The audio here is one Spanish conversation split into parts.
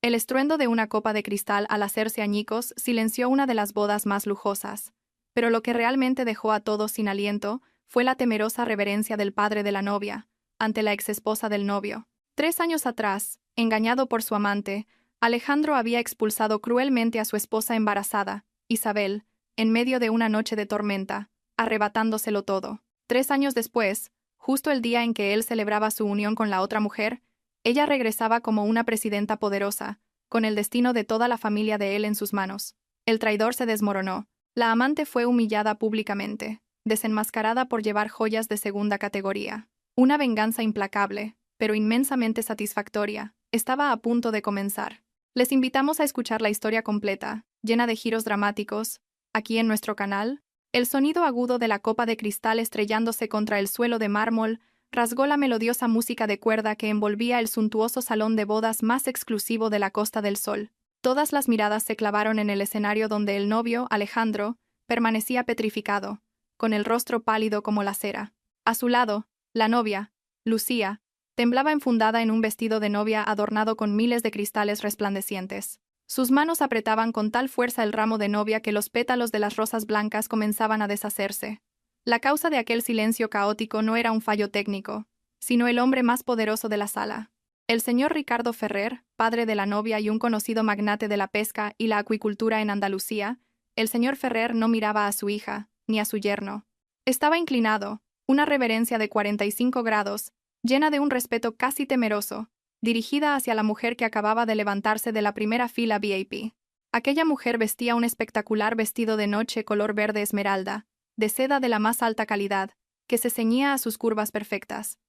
El estruendo de una copa de cristal al hacerse añicos silenció una de las bodas más lujosas. Pero lo que realmente dejó a todos sin aliento fue la temerosa reverencia del padre de la novia ante la exesposa del novio. 3 años atrás, engañado por su amante, Alejandro había expulsado cruelmente a su esposa embarazada, Isabel, en medio de una noche de tormenta, arrebatándoselo todo. 3 años después, justo el día en que él celebraba su unión con la otra mujer, ella regresaba como una presidenta poderosa, con el destino de toda la familia de él en sus manos. El traidor se desmoronó. La amante fue humillada públicamente, desenmascarada por llevar joyas de segunda categoría. Una venganza implacable, pero inmensamente satisfactoria, estaba a punto de comenzar. Les invitamos a escuchar la historia completa, llena de giros dramáticos, aquí en nuestro canal. El sonido agudo de la copa de cristal estrellándose contra el suelo de mármol rasgó la melodiosa música de cuerda que envolvía el suntuoso salón de bodas más exclusivo de la Costa del Sol. Todas las miradas se clavaron en el escenario donde el novio, Alejandro, permanecía petrificado, con el rostro pálido como la cera. A su lado, la novia, Lucía, temblaba enfundada en un vestido de novia adornado con miles de cristales resplandecientes. Sus manos apretaban con tal fuerza el ramo de novia que los pétalos de las rosas blancas comenzaban a deshacerse. La causa de aquel silencio caótico no era un fallo técnico, sino el hombre más poderoso de la sala. El señor Ricardo Ferrer, padre de la novia y un conocido magnate de la pesca y la acuicultura en Andalucía, el señor Ferrer no miraba a su hija, ni a su yerno. Estaba inclinado, una reverencia de 45 grados, llena de un respeto casi temeroso, dirigida hacia la mujer que acababa de levantarse de la primera fila VIP. Aquella mujer vestía un espectacular vestido de noche color verde esmeralda, de seda de la más alta calidad, que se ceñía a sus curvas perfectas.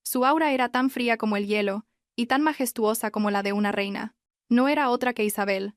Su aura era tan fría como el hielo, y tan majestuosa como la de una reina. No era otra que Isabel,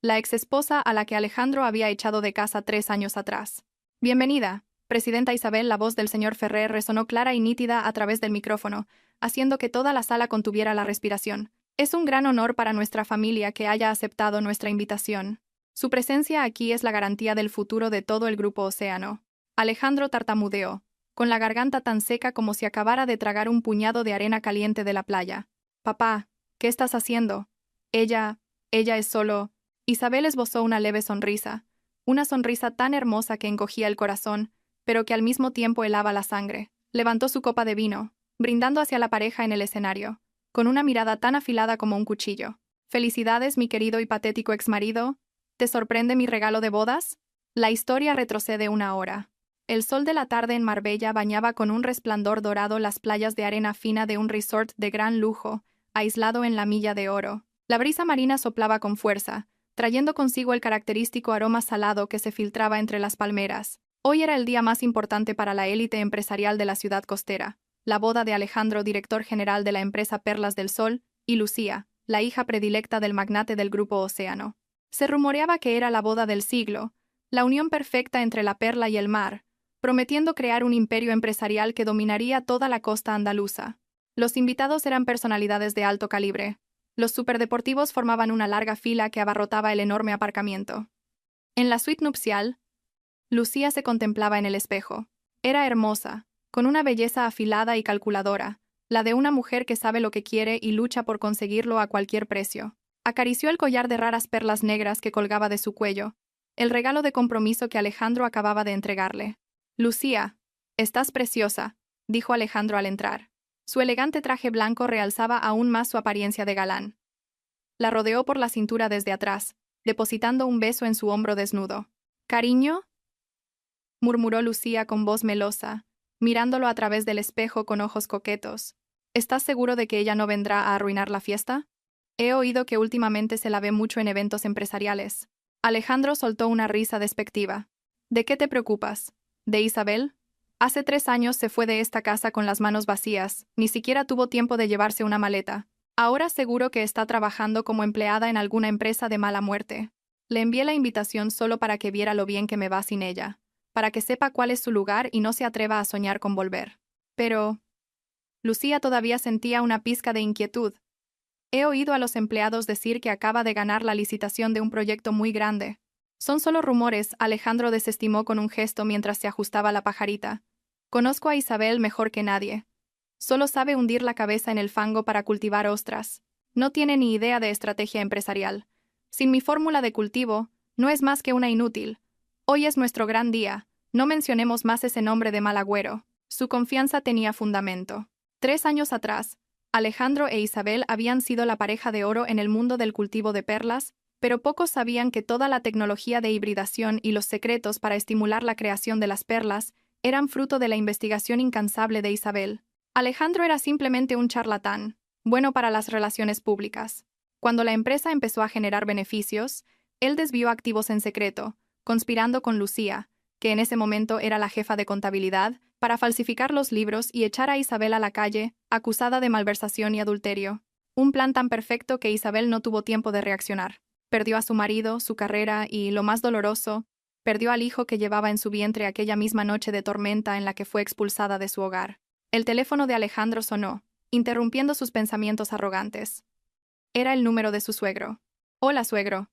la exesposa a la que Alejandro había echado de casa 3 años atrás. «Bienvenida, presidenta Isabel», la voz del señor Ferrer resonó clara y nítida a través del micrófono, haciendo que toda la sala contuviera la respiración. «Es un gran honor para nuestra familia que haya aceptado nuestra invitación. Su presencia aquí es la garantía del futuro de todo el Grupo Océano». Alejandro tartamudeó, con la garganta tan seca como si acabara de tragar un puñado de arena caliente de la playa. «Papá, ¿qué estás haciendo?» Ella es solo... Isabel esbozó una leve sonrisa, una sonrisa tan hermosa que encogía el corazón, pero que al mismo tiempo helaba la sangre. Levantó su copa de vino, brindando hacia la pareja en el escenario, con una mirada tan afilada como un cuchillo. «Felicidades, mi querido y patético exmarido. ¿Te sorprende mi regalo de bodas?» La historia retrocede 1 hora. El sol de la tarde en Marbella bañaba con un resplandor dorado las playas de arena fina de un resort de gran lujo, aislado en la Milla de Oro. La brisa marina soplaba con fuerza, trayendo consigo el característico aroma salado que se filtraba entre las palmeras. Hoy era el día más importante para la élite empresarial de la ciudad costera, la boda de Alejandro, director general de la empresa Perlas del Sol, y Lucía, la hija predilecta del magnate del Grupo Océano. Se rumoreaba que era la boda del siglo, la unión perfecta entre la perla y el mar, prometiendo crear un imperio empresarial que dominaría toda la costa andaluza. Los invitados eran personalidades de alto calibre. Los superdeportivos formaban una larga fila que abarrotaba el enorme aparcamiento. En la suite nupcial, Lucía se contemplaba en el espejo. Era hermosa, con una belleza afilada y calculadora, la de una mujer que sabe lo que quiere y lucha por conseguirlo a cualquier precio. Acarició el collar de raras perlas negras que colgaba de su cuello, el regalo de compromiso que Alejandro acababa de entregarle. «Lucía, estás preciosa», dijo Alejandro al entrar. Su elegante traje blanco realzaba aún más su apariencia de galán. La rodeó por la cintura desde atrás, depositando un beso en su hombro desnudo. «¿Cariño?», murmuró Lucía con voz melosa, mirándolo a través del espejo con ojos coquetos. «¿Estás seguro de que ella no vendrá a arruinar la fiesta? He oído que últimamente se la ve mucho en eventos empresariales». Alejandro soltó una risa despectiva. «¿De qué te preocupas? ¿De Isabel? Hace 3 años se fue de esta casa con las manos vacías, ni siquiera tuvo tiempo de llevarse una maleta. Ahora seguro que está trabajando como empleada en alguna empresa de mala muerte. Le envié la invitación solo para que viera lo bien que me va sin ella, para que sepa cuál es su lugar y no se atreva a soñar con volver». Pero Lucía todavía sentía una pizca de inquietud. «He oído a los empleados decir que acaba de ganar la licitación de un proyecto muy grande». «Son solo rumores», Alejandro desestimó con un gesto mientras se ajustaba la pajarita. «Conozco a Isabel mejor que nadie. Solo sabe hundir la cabeza en el fango para cultivar ostras. No tiene ni idea de estrategia empresarial. Sin mi fórmula de cultivo, no es más que una inútil. Hoy es nuestro gran día. No mencionemos más ese nombre de mal agüero. Su confianza tenía fundamento. 3 años atrás, Alejandro e Isabel habían sido la pareja de oro en el mundo del cultivo de perlas, pero pocos sabían que toda la tecnología de hibridación y los secretos para estimular la creación de las perlas eran fruto de la investigación incansable de Isabel. Alejandro era simplemente un charlatán, bueno para las relaciones públicas. Cuando la empresa empezó a generar beneficios, él desvió activos en secreto, conspirando con Lucía, que en ese momento era la jefa de contabilidad, para falsificar los libros y echar a Isabel a la calle, acusada de malversación y adulterio. Un plan tan perfecto que Isabel no tuvo tiempo de reaccionar. Perdió a su marido, su carrera y, lo más doloroso, perdió al hijo que llevaba en su vientre aquella misma noche de tormenta en la que fue expulsada de su hogar. El teléfono de Alejandro sonó, interrumpiendo sus pensamientos arrogantes. Era el número de su suegro. «Hola, suegro.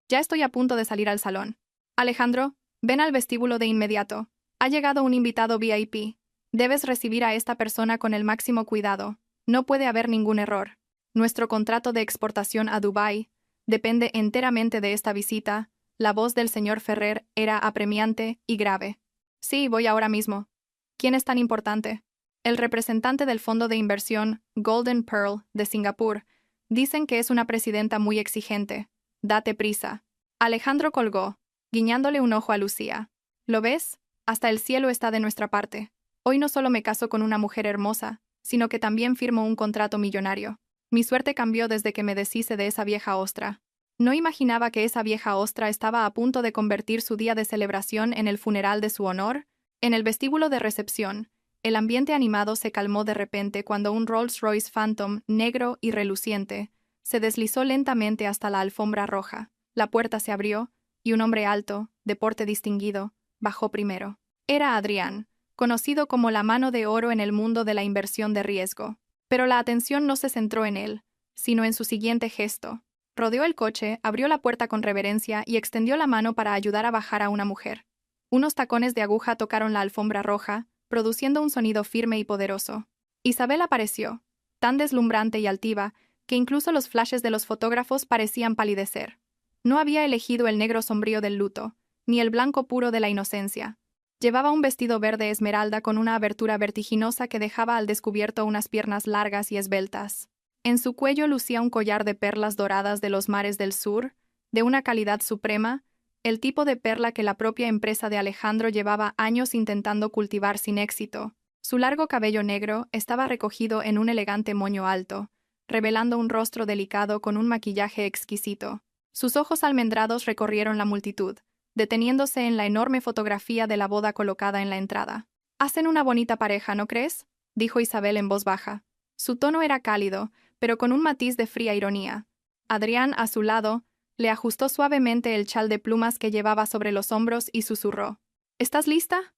Ya estoy a punto de salir al salón. Alejandro, ven al vestíbulo de inmediato. Ha llegado un invitado VIP. Debes recibir a esta persona con el máximo cuidado. No puede haber ningún error. Nuestro contrato de exportación a Dubái depende enteramente de esta visita». La voz del señor Ferrer era apremiante y grave. «Sí, voy ahora mismo». «¿Quién es tan importante?» «El representante del fondo de inversión Golden Pearl de Singapur. Dicen que es una presidenta muy exigente. Date prisa». Alejandro colgó, guiñándole un ojo a Lucía. «¿Lo ves? Hasta el cielo está de nuestra parte. Hoy no solo me caso con una mujer hermosa, sino que también firmo un contrato millonario. Mi suerte cambió desde que me deshice de esa vieja ostra». No imaginaba que esa vieja ostra estaba a punto de convertir su día de celebración en el funeral de su honor. En el vestíbulo de recepción, el ambiente animado se calmó de repente cuando un Rolls-Royce Phantom, negro y reluciente, se deslizó lentamente hasta la alfombra roja. La puerta se abrió, y un hombre alto, de porte distinguido, bajó primero. Era Adrián, conocido como la mano de oro en el mundo de la inversión de riesgo. Pero la atención no se centró en él, sino en su siguiente gesto. Rodeó el coche, abrió la puerta con reverencia y extendió la mano para ayudar a bajar a una mujer. Unos tacones de aguja tocaron la alfombra roja, produciendo un sonido firme y poderoso. Isabel apareció, tan deslumbrante y altiva, que incluso los flashes de los fotógrafos parecían palidecer. No había elegido el negro sombrío del luto, ni el blanco puro de la inocencia. Llevaba un vestido verde esmeralda con una abertura vertiginosa que dejaba al descubierto unas piernas largas y esbeltas. En su cuello lucía un collar de perlas doradas de los mares del sur, de una calidad suprema, el tipo de perla que la propia empresa de Alejandro llevaba años intentando cultivar sin éxito. Su largo cabello negro estaba recogido en un elegante moño alto, revelando un rostro delicado con un maquillaje exquisito. Sus ojos almendrados recorrieron la multitud, deteniéndose en la enorme fotografía de la boda colocada en la entrada. «Hacen una bonita pareja, ¿no crees?», dijo Isabel en voz baja. Su tono era cálido, pero con un matiz de fría ironía. Adrián, a su lado, le ajustó suavemente el chal de plumas que llevaba sobre los hombros y susurró. «¿Estás lista?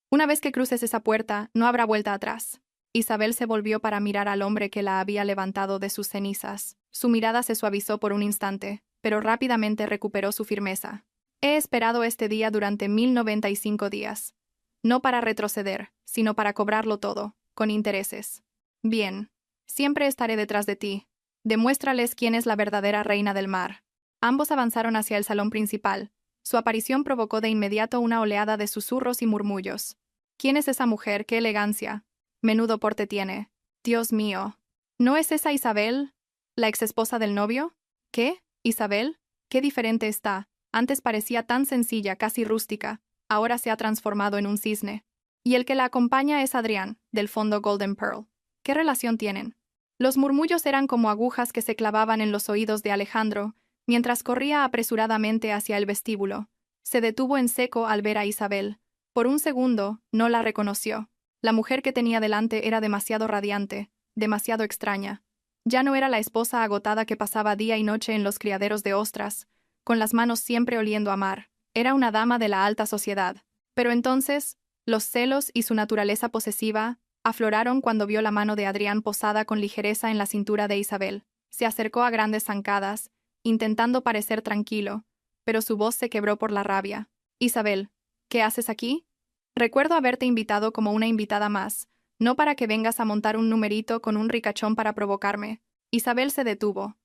Una vez que cruces esa puerta, no habrá vuelta atrás». Isabel se volvió para mirar al hombre que la había levantado de sus cenizas. Su mirada se suavizó por un instante, pero rápidamente recuperó su firmeza. «He esperado este día durante 1095 días. No para retroceder, sino para cobrarlo todo, con intereses. Bien. Siempre estaré detrás de ti. Demuéstrales quién es la verdadera reina del mar». Ambos avanzaron hacia el salón principal. Su aparición provocó de inmediato una oleada de susurros y murmullos. «¿Quién es esa mujer? ¡Qué elegancia! Menudo porte tiene. Dios mío. ¿No es esa Isabel, la exesposa del novio? ¿Qué? ¿Isabel? Qué diferente está. Antes parecía tan sencilla, casi rústica. Ahora se ha transformado en un cisne. Y el que la acompaña es Adrián, del fondo Golden Pearl. ¿Qué relación tienen?». Los murmullos eran como agujas que se clavaban en los oídos de Alejandro, mientras corría apresuradamente hacia el vestíbulo. Se detuvo en seco al ver a Isabel. Por un segundo, no la reconoció. La mujer que tenía delante era demasiado radiante, demasiado extraña. Ya no era la esposa agotada que pasaba día y noche en los criaderos de ostras, con las manos siempre oliendo a mar. Era una dama de la alta sociedad. Pero entonces, los celos y su naturaleza posesiva afloraron cuando vio la mano de Adrián posada con ligereza en la cintura de Isabel. Se acercó a grandes zancadas, intentando parecer tranquilo, pero su voz se quebró por la rabia. «Isabel, ¿qué haces aquí? Recuerdo haberte invitado como una invitada más, no para que vengas a montar un numerito con un ricachón para provocarme. Isabel se detuvo.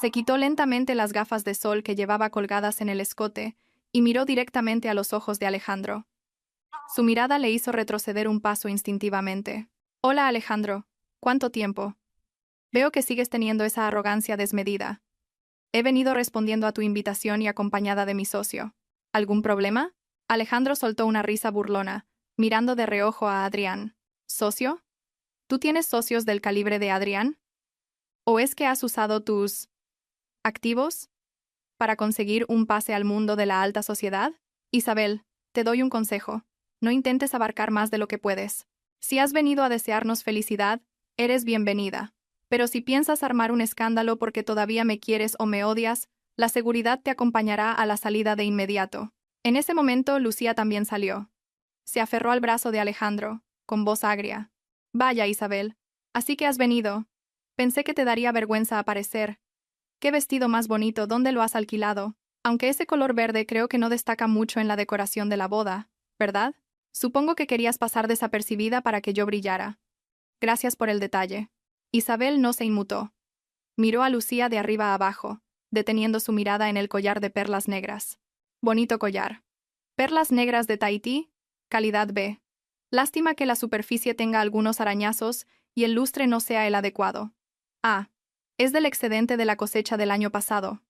Se quitó lentamente las gafas de sol que llevaba colgadas en el escote y miró directamente a los ojos de Alejandro. Su mirada le hizo retroceder un paso instintivamente. Hola, Alejandro. ¿Cuánto tiempo? Veo que sigues teniendo esa arrogancia desmedida. He venido respondiendo a tu invitación y acompañada de mi socio. ¿Algún problema? Alejandro soltó una risa burlona, mirando de reojo a Adrián. ¿Socio? ¿Tú tienes socios del calibre de Adrián? ¿O es que has usado tus activos para conseguir un pase al mundo de la alta sociedad? Isabel, te doy un consejo. No intentes abarcar más de lo que puedes. Si has venido a desearnos felicidad, eres bienvenida. Pero si piensas armar un escándalo porque todavía me quieres o me odias, la seguridad te acompañará a la salida de inmediato. En ese momento, Lucía también salió. Se aferró al brazo de Alejandro, con voz agria. Vaya, Isabel. Así que has venido. Pensé que te daría vergüenza aparecer. ¿Qué vestido más bonito? ¿Dónde lo has alquilado? Aunque ese color verde creo que no destaca mucho en la decoración de la boda, ¿verdad? Supongo que querías pasar desapercibida para que yo brillara. Gracias por el detalle. Isabel no se inmutó. Miró a Lucía de arriba a abajo, deteniendo su mirada en el collar de perlas negras. Bonito collar. Perlas negras de Tahití, calidad B. Lástima que la superficie tenga algunos arañazos y el lustre no sea el adecuado. Ah, es del excedente de la cosecha del año pasado,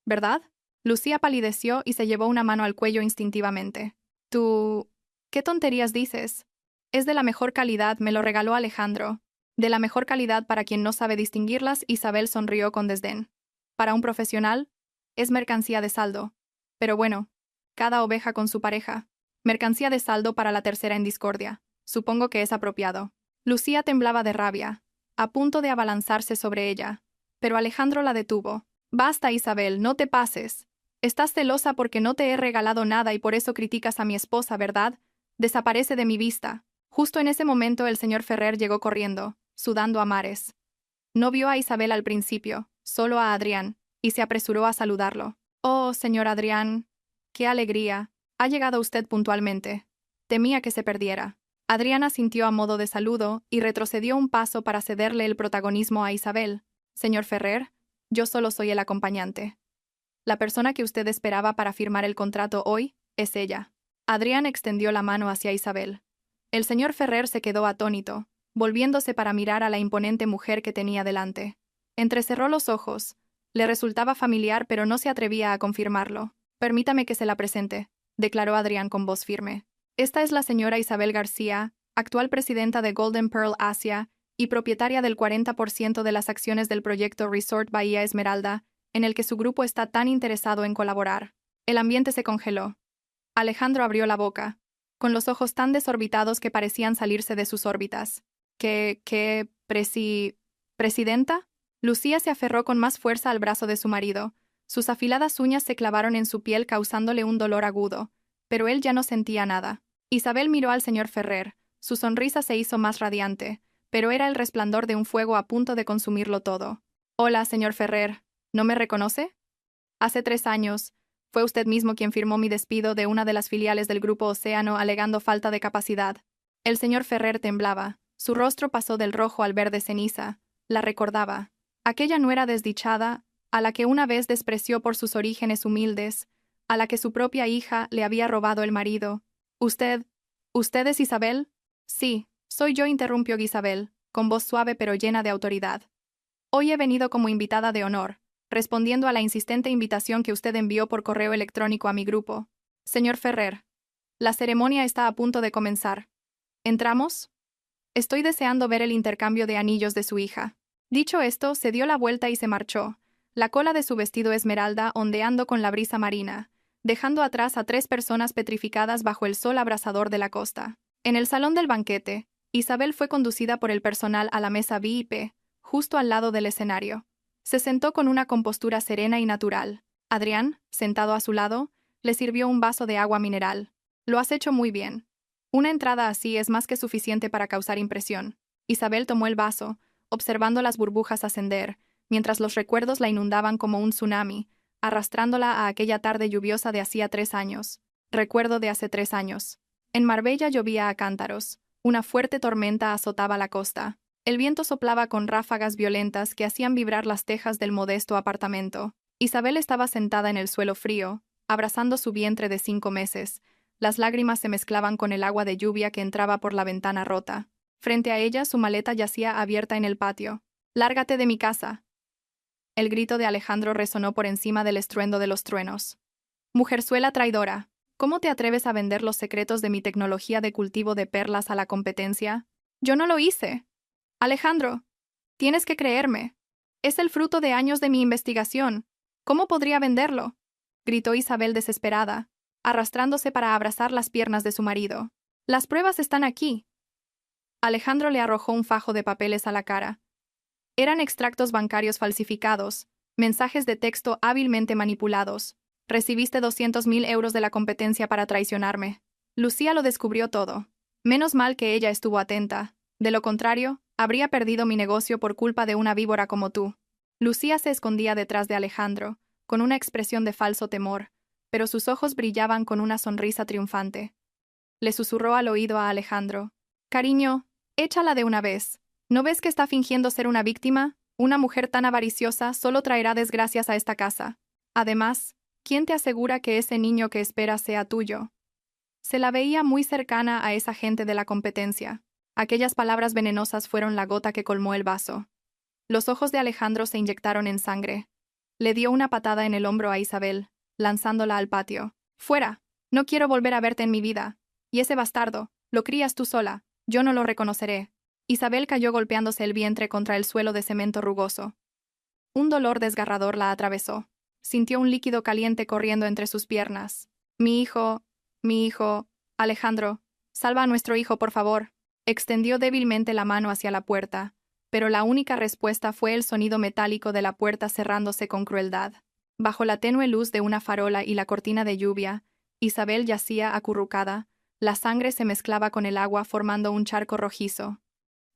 ¿verdad? Lucía palideció y se llevó una mano al cuello instintivamente. ¿Tú... ¿Qué tonterías dices? Es de la mejor calidad, me lo regaló Alejandro. De la mejor calidad para quien no sabe distinguirlas, Isabel sonrió con desdén. Para un profesional, es mercancía de saldo. Pero bueno, cada oveja con su pareja. Mercancía de saldo para la tercera en discordia. Supongo que es apropiado. Lucía temblaba de rabia, a punto de abalanzarse sobre ella. Pero Alejandro la detuvo. Basta, Isabel, no te pases. Estás celosa porque no te he regalado nada y por eso criticas a mi esposa, ¿verdad? Desaparece de mi vista. Justo en ese momento el señor Ferrer llegó corriendo, sudando a mares. No vio a Isabel al principio, solo a Adrián, y se apresuró a saludarlo. Oh, señor Adrián, qué alegría. Ha llegado usted puntualmente. Temía que se perdiera. Adrián asintió a modo de saludo y retrocedió un paso para cederle el protagonismo a Isabel. Señor Ferrer, yo solo soy el acompañante. La persona que usted esperaba para firmar el contrato hoy es ella. Adrián extendió la mano hacia Isabel. El señor Ferrer se quedó atónito, volviéndose para mirar a la imponente mujer que tenía delante. Entrecerró los ojos. Le resultaba familiar, pero no se atrevía a confirmarlo. Permítame que se la presente, declaró Adrián con voz firme. Esta es la señora Isabel García, actual presidenta de Golden Pearl Asia y propietaria del 40% de las acciones del proyecto Resort Bahía Esmeralda, en el que su grupo está tan interesado en colaborar. El ambiente se congeló. Alejandro abrió la boca, con los ojos tan desorbitados que parecían salirse de sus órbitas. ¿Presidenta? Lucía se aferró con más fuerza al brazo de su marido. Sus afiladas uñas se clavaron en su piel causándole un dolor agudo, pero él ya no sentía nada. Isabel miró al señor Ferrer. Su sonrisa se hizo más radiante, pero era el resplandor de un fuego a punto de consumirlo todo. Hola, señor Ferrer. ¿No me reconoce? Hace 3 años, fue usted mismo quien firmó mi despido de una de las filiales del Grupo Océano alegando falta de capacidad. El señor Ferrer temblaba. Su rostro pasó del rojo al verde ceniza. La recordaba. Aquella nuera desdichada, a la que una vez despreció por sus orígenes humildes, a la que su propia hija le había robado el marido. ¿Usted es Isabel? Sí, soy yo, interrumpió Isabel, con voz suave pero llena de autoridad. Hoy he venido como invitada de honor, respondiendo a la insistente invitación que usted envió por correo electrónico a mi grupo. Señor Ferrer, la ceremonia está a punto de comenzar. ¿Entramos? Estoy deseando ver el intercambio de anillos de su hija. Dicho esto, se dio la vuelta y se marchó, la cola de su vestido esmeralda ondeando con la brisa marina, dejando atrás a 3 personas petrificadas bajo el sol abrasador de la costa. En el salón del banquete, Isabel fue conducida por el personal a la mesa VIP, justo al lado del escenario. Se sentó con una compostura serena y natural. Adrián, sentado a su lado, le sirvió un vaso de agua mineral. Lo has hecho muy bien. Una entrada así es más que suficiente para causar impresión. Isabel tomó el vaso, observando las burbujas ascender, mientras los recuerdos la inundaban como un tsunami, arrastrándola a aquella tarde lluviosa de hacía 3 años. Recuerdo de hace 3 años. En Marbella llovía a cántaros. Una fuerte tormenta azotaba la costa. El viento soplaba con ráfagas violentas que hacían vibrar las tejas del modesto apartamento. Isabel estaba sentada en el suelo frío, abrazando su vientre de 5 meses. Las lágrimas se mezclaban con el agua de lluvia que entraba por la ventana rota. Frente a ella, su maleta yacía abierta en el patio. «¡Lárgate de mi casa!». El grito de Alejandro resonó por encima del estruendo de los truenos. «Mujerzuela traidora, ¿cómo te atreves a vender los secretos de mi tecnología de cultivo de perlas a la competencia? Yo no lo hice. Alejandro, tienes que creerme. Es el fruto de años de mi investigación. ¿Cómo podría venderlo?», gritó Isabel desesperada, arrastrándose para abrazar las piernas de su marido. «Las pruebas están aquí». Alejandro le arrojó un fajo de papeles a la cara. Eran extractos bancarios falsificados, mensajes de texto hábilmente manipulados. «Recibiste 200.000 euros de la competencia para traicionarme». Lucía lo descubrió todo. Menos mal que ella estuvo atenta. De lo contrario, habría perdido mi negocio por culpa de una víbora como tú. Lucía se escondía detrás de Alejandro, con una expresión de falso temor, pero sus ojos brillaban con una sonrisa triunfante. Le susurró al oído a Alejandro: «Cariño, échala de una vez. ¿No ves que está fingiendo ser una víctima? Una mujer tan avariciosa solo traerá desgracias a esta casa. Además, ¿quién te asegura que ese niño que espera sea tuyo?». Se la veía muy cercana a esa gente de la competencia. Aquellas palabras venenosas fueron la gota que colmó el vaso. Los ojos de Alejandro se inyectaron en sangre. Le dio una patada en el hombro a Isabel, lanzándola al patio. «¡Fuera! No quiero volver a verte en mi vida. Y ese bastardo, lo crías tú sola. Yo no lo reconoceré». Isabel cayó golpeándose el vientre contra el suelo de cemento rugoso. Un dolor desgarrador la atravesó. Sintió un líquido caliente corriendo entre sus piernas. Mi hijo, Alejandro, salva a nuestro hijo, por favor». Extendió débilmente la mano hacia la puerta, pero la única respuesta fue el sonido metálico de la puerta cerrándose con crueldad. Bajo la tenue luz de una farola y la cortina de lluvia, Isabel yacía acurrucada. La sangre se mezclaba con el agua formando un charco rojizo.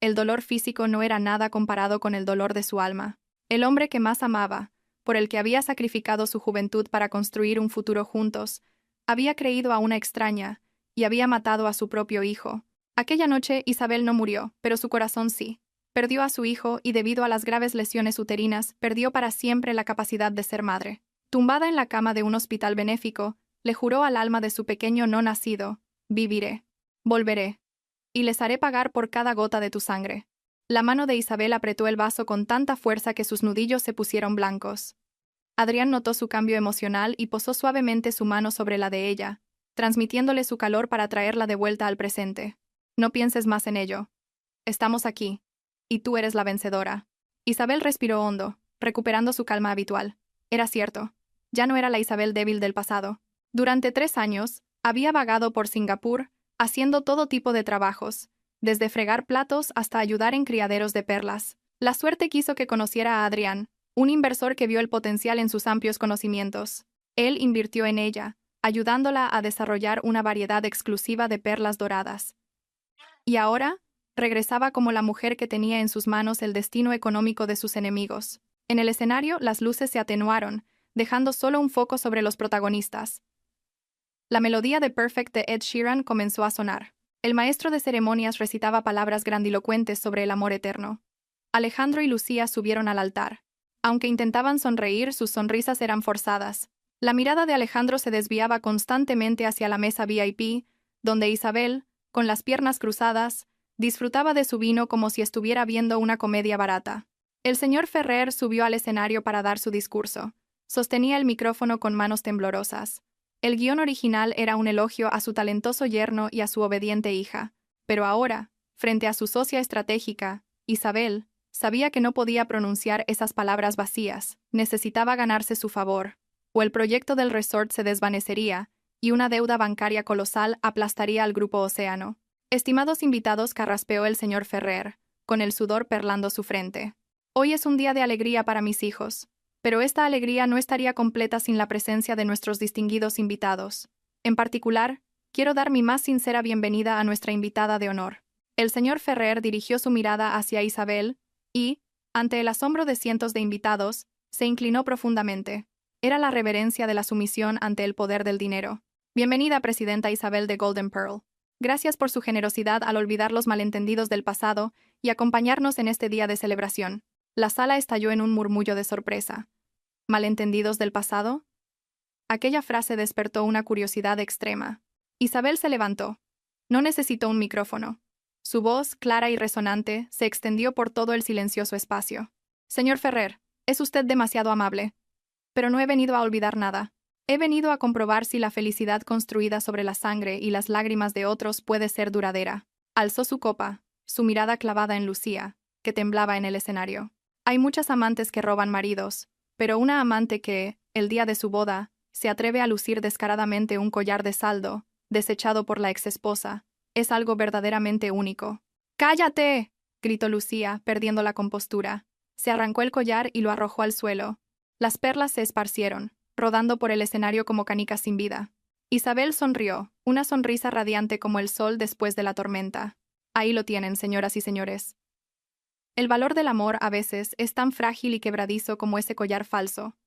El dolor físico no era nada comparado con el dolor de su alma. El hombre que más amaba, por el que había sacrificado su juventud para construir un futuro juntos, había creído a una extraña y había matado a su propio hijo. Aquella noche Isabel no murió, pero su corazón sí. Perdió a su hijo y debido a las graves lesiones uterinas, perdió para siempre la capacidad de ser madre. Tumbada en la cama de un hospital benéfico, le juró al alma de su pequeño no nacido: «Viviré, volveré, y les haré pagar por cada gota de tu sangre». La mano de Isabel apretó el vaso con tanta fuerza que sus nudillos se pusieron blancos. Adrián notó su cambio emocional y posó suavemente su mano sobre la de ella, transmitiéndole su calor para traerla de vuelta al presente. «No pienses más en ello. Estamos aquí. Y tú eres la vencedora». Isabel respiró hondo, recuperando su calma habitual. Era cierto. Ya no era la Isabel débil del pasado. Durante 3 años, había vagado por Singapur, haciendo todo tipo de trabajos, desde fregar platos hasta ayudar en criaderos de perlas. La suerte quiso que conociera a Adrián, un inversor que vio el potencial en sus amplios conocimientos. Él invirtió en ella, ayudándola a desarrollar una variedad exclusiva de perlas doradas. Y ahora, regresaba como la mujer que tenía en sus manos el destino económico de sus enemigos. En el escenario, las luces se atenuaron, dejando solo un foco sobre los protagonistas. La melodía de Perfect de Ed Sheeran comenzó a sonar. El maestro de ceremonias recitaba palabras grandilocuentes sobre el amor eterno. Alejandro y Lucía subieron al altar. Aunque intentaban sonreír, sus sonrisas eran forzadas. La mirada de Alejandro se desviaba constantemente hacia la mesa VIP, donde Isabel, con las piernas cruzadas, disfrutaba de su vino como si estuviera viendo una comedia barata. El señor Ferrer subió al escenario para dar su discurso. Sostenía el micrófono con manos temblorosas. El guión original era un elogio a su talentoso yerno y a su obediente hija, pero ahora, frente a su socia estratégica, Isabel, sabía que no podía pronunciar esas palabras vacías, necesitaba ganarse su favor, o el proyecto del resort se desvanecería, y una deuda bancaria colosal aplastaría al Grupo Océano. «Estimados invitados», carraspeó el señor Ferrer, con el sudor perlando su frente. «Hoy es un día de alegría para mis hijos, pero esta alegría no estaría completa sin la presencia de nuestros distinguidos invitados. En particular, quiero dar mi más sincera bienvenida a nuestra invitada de honor». El señor Ferrer dirigió su mirada hacia Isabel y, ante el asombro de cientos de invitados, se inclinó profundamente. Era la reverencia de la sumisión ante el poder del dinero. «Bienvenida, presidenta Isabel de Golden Pearl. Gracias por su generosidad al olvidar los malentendidos del pasado y acompañarnos en este día de celebración. La sala estalló en un murmullo de sorpresa. ¿Malentendidos del pasado? Aquella frase despertó una curiosidad extrema. Isabel se levantó. No necesitó un micrófono. Su voz, clara y resonante, se extendió por todo el silencioso espacio. Señor Ferrer, es usted demasiado amable. Pero no he venido a olvidar nada. He venido a comprobar si la felicidad construida sobre la sangre y las lágrimas de otros puede ser duradera. Alzó su copa, su mirada clavada en Lucía, que temblaba en el escenario. Hay muchas amantes que roban maridos, pero una amante que, el día de su boda, se atreve a lucir descaradamente un collar de saldo, desechado por la exesposa, es algo verdaderamente único. ¡Cállate!, gritó Lucía, perdiendo la compostura. Se arrancó el collar y lo arrojó al suelo. Las perlas se esparcieron, rodando por el escenario como canicas sin vida. Isabel sonrió, una sonrisa radiante como el sol después de la tormenta. Ahí lo tienen, señoras y señores. El valor del amor a veces es tan frágil y quebradizo como ese collar falso.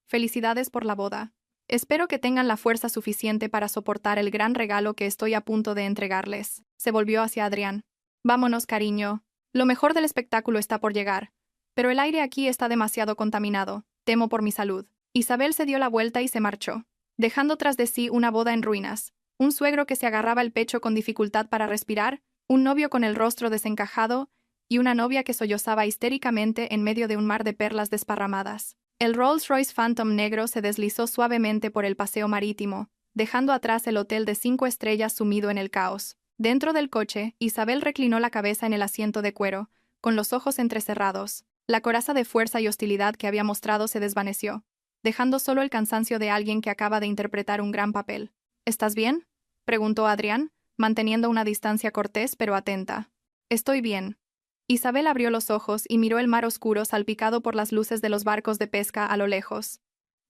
Felicidades por la boda. Espero que tengan la fuerza suficiente para soportar el gran regalo que estoy a punto de entregarles. Se volvió hacia Adrián. Vámonos, cariño. Lo mejor del espectáculo está por llegar. Pero el aire aquí está demasiado contaminado. Temo por mi salud. Isabel se dio la vuelta y se marchó, dejando tras de sí una boda en ruinas, un suegro que se agarraba el pecho con dificultad para respirar, un novio con el rostro desencajado y una novia que sollozaba histéricamente en medio de un mar de perlas desparramadas. El Rolls-Royce Phantom negro se deslizó suavemente por el paseo marítimo, dejando atrás el hotel de 5 estrellas sumido en el caos. Dentro del coche, Isabel reclinó la cabeza en el asiento de cuero, con los ojos entrecerrados. La coraza de fuerza y hostilidad que había mostrado se desvaneció, dejando solo el cansancio de alguien que acaba de interpretar un gran papel. ¿Estás bien?, preguntó Adrián, manteniendo una distancia cortés pero atenta. Estoy bien. Isabel abrió los ojos y miró el mar oscuro salpicado por las luces de los barcos de pesca a lo lejos.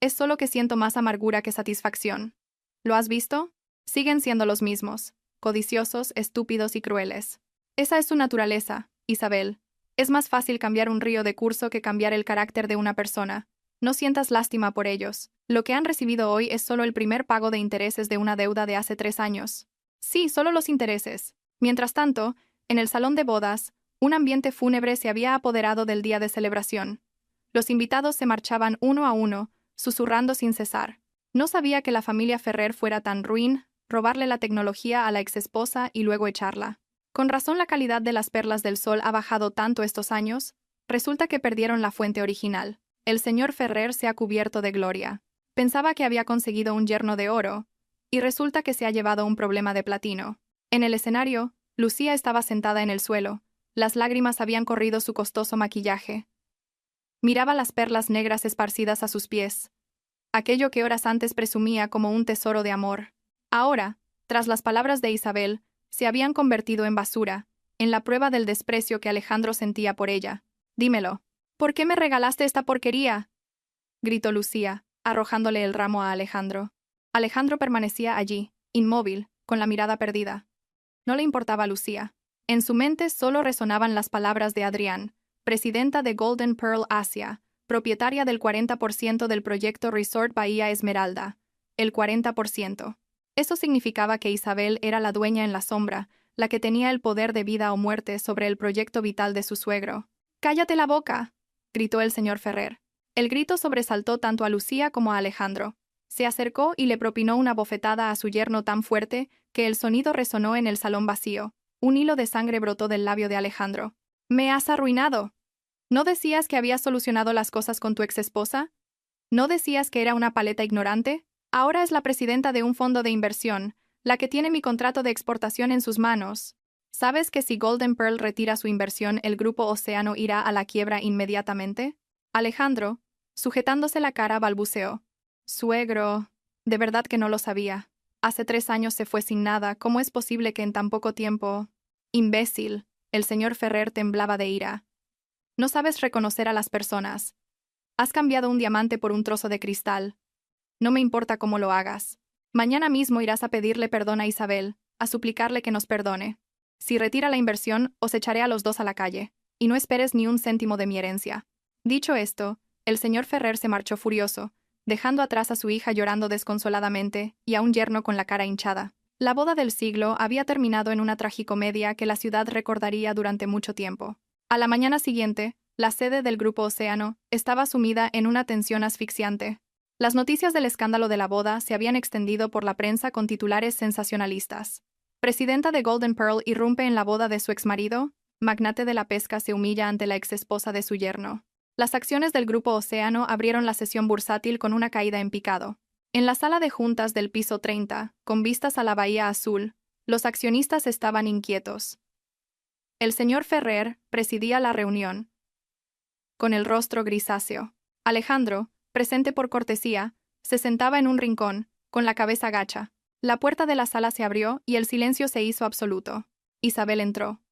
Es solo que siento más amargura que satisfacción. ¿Lo has visto? Siguen siendo los mismos, codiciosos, estúpidos y crueles. Esa es su naturaleza, Isabel. Es más fácil cambiar un río de curso que cambiar el carácter de una persona. No sientas lástima por ellos. Lo que han recibido hoy es solo el primer pago de intereses de una deuda de hace 3 años. Sí, solo los intereses. Mientras tanto, en el salón de bodas, un ambiente fúnebre se había apoderado del día de celebración. Los invitados se marchaban uno a uno, susurrando sin cesar. No sabía que la familia Ferrer fuera tan ruin, robarle la tecnología a la exesposa y luego echarla. Con razón la calidad de las perlas del sol ha bajado tanto estos años. Resulta que perdieron la fuente original. El señor Ferrer se ha cubierto de gloria. Pensaba que había conseguido un yerno de oro, y resulta que se ha llevado un problema de platino. En el escenario, Lucía estaba sentada en el suelo. Las lágrimas habían corrido su costoso maquillaje. Miraba las perlas negras esparcidas a sus pies. Aquello que horas antes presumía como un tesoro de amor. Ahora, tras las palabras de Isabel, se habían convertido en basura, en la prueba del desprecio que Alejandro sentía por ella. Dímelo. ¿Por qué me regalaste esta porquería?, gritó Lucía, arrojándole el ramo a Alejandro. Alejandro permanecía allí, inmóvil, con la mirada perdida. No le importaba a Lucía. En su mente solo resonaban las palabras de Adrián, presidenta de Golden Pearl Asia, propietaria del 40% del proyecto Resort Bahía Esmeralda. El 40%. Eso significaba que Isabel era la dueña en la sombra, la que tenía el poder de vida o muerte sobre el proyecto vital de su suegro. «¡Cállate la boca!», gritó el señor Ferrer. El grito sobresaltó tanto a Lucía como a Alejandro. Se acercó y le propinó una bofetada a su yerno tan fuerte que el sonido resonó en el salón vacío. Un hilo de sangre brotó del labio de Alejandro. «¡Me has arruinado! ¿No decías que habías solucionado las cosas con tu exesposa? ¿No decías que era una paleta ignorante? Ahora es la presidenta de un fondo de inversión, la que tiene mi contrato de exportación en sus manos. ¿Sabes que si Golden Pearl retira su inversión, el grupo Océano irá a la quiebra inmediatamente?» Alejandro, sujetándose la cara, balbuceó. «Suegro, de verdad que no lo sabía. Hace 3 años se fue sin nada. ¿Cómo es posible que en tan poco tiempo...?» «Imbécil», el señor Ferrer temblaba de ira. «No sabes reconocer a las personas. Has cambiado un diamante por un trozo de cristal. No me importa cómo lo hagas. Mañana mismo irás a pedirle perdón a Isabel, a suplicarle que nos perdone. Si retira la inversión, os echaré a los 2 a la calle, y no esperes ni un céntimo de mi herencia». Dicho esto, el señor Ferrer se marchó furioso, dejando atrás a su hija llorando desconsoladamente y a un yerno con la cara hinchada. La boda del siglo había terminado en una tragicomedia que la ciudad recordaría durante mucho tiempo. A la mañana siguiente, la sede del Grupo Océano estaba sumida en una tensión asfixiante. Las noticias del escándalo de la boda se habían extendido por la prensa con titulares sensacionalistas. Presidenta de Golden Pearl irrumpe en la boda de su exmarido, magnate de la pesca se humilla ante la exesposa de su yerno. Las acciones del Grupo Océano abrieron la sesión bursátil con una caída en picado. En la sala de juntas del piso 30, con vistas a la Bahía Azul, los accionistas estaban inquietos. El señor Ferrer presidía la reunión, con el rostro grisáceo. Alejandro, presente por cortesía, se sentaba en un rincón, con la cabeza gacha. La puerta de la sala se abrió y el silencio se hizo absoluto. Isabel entró.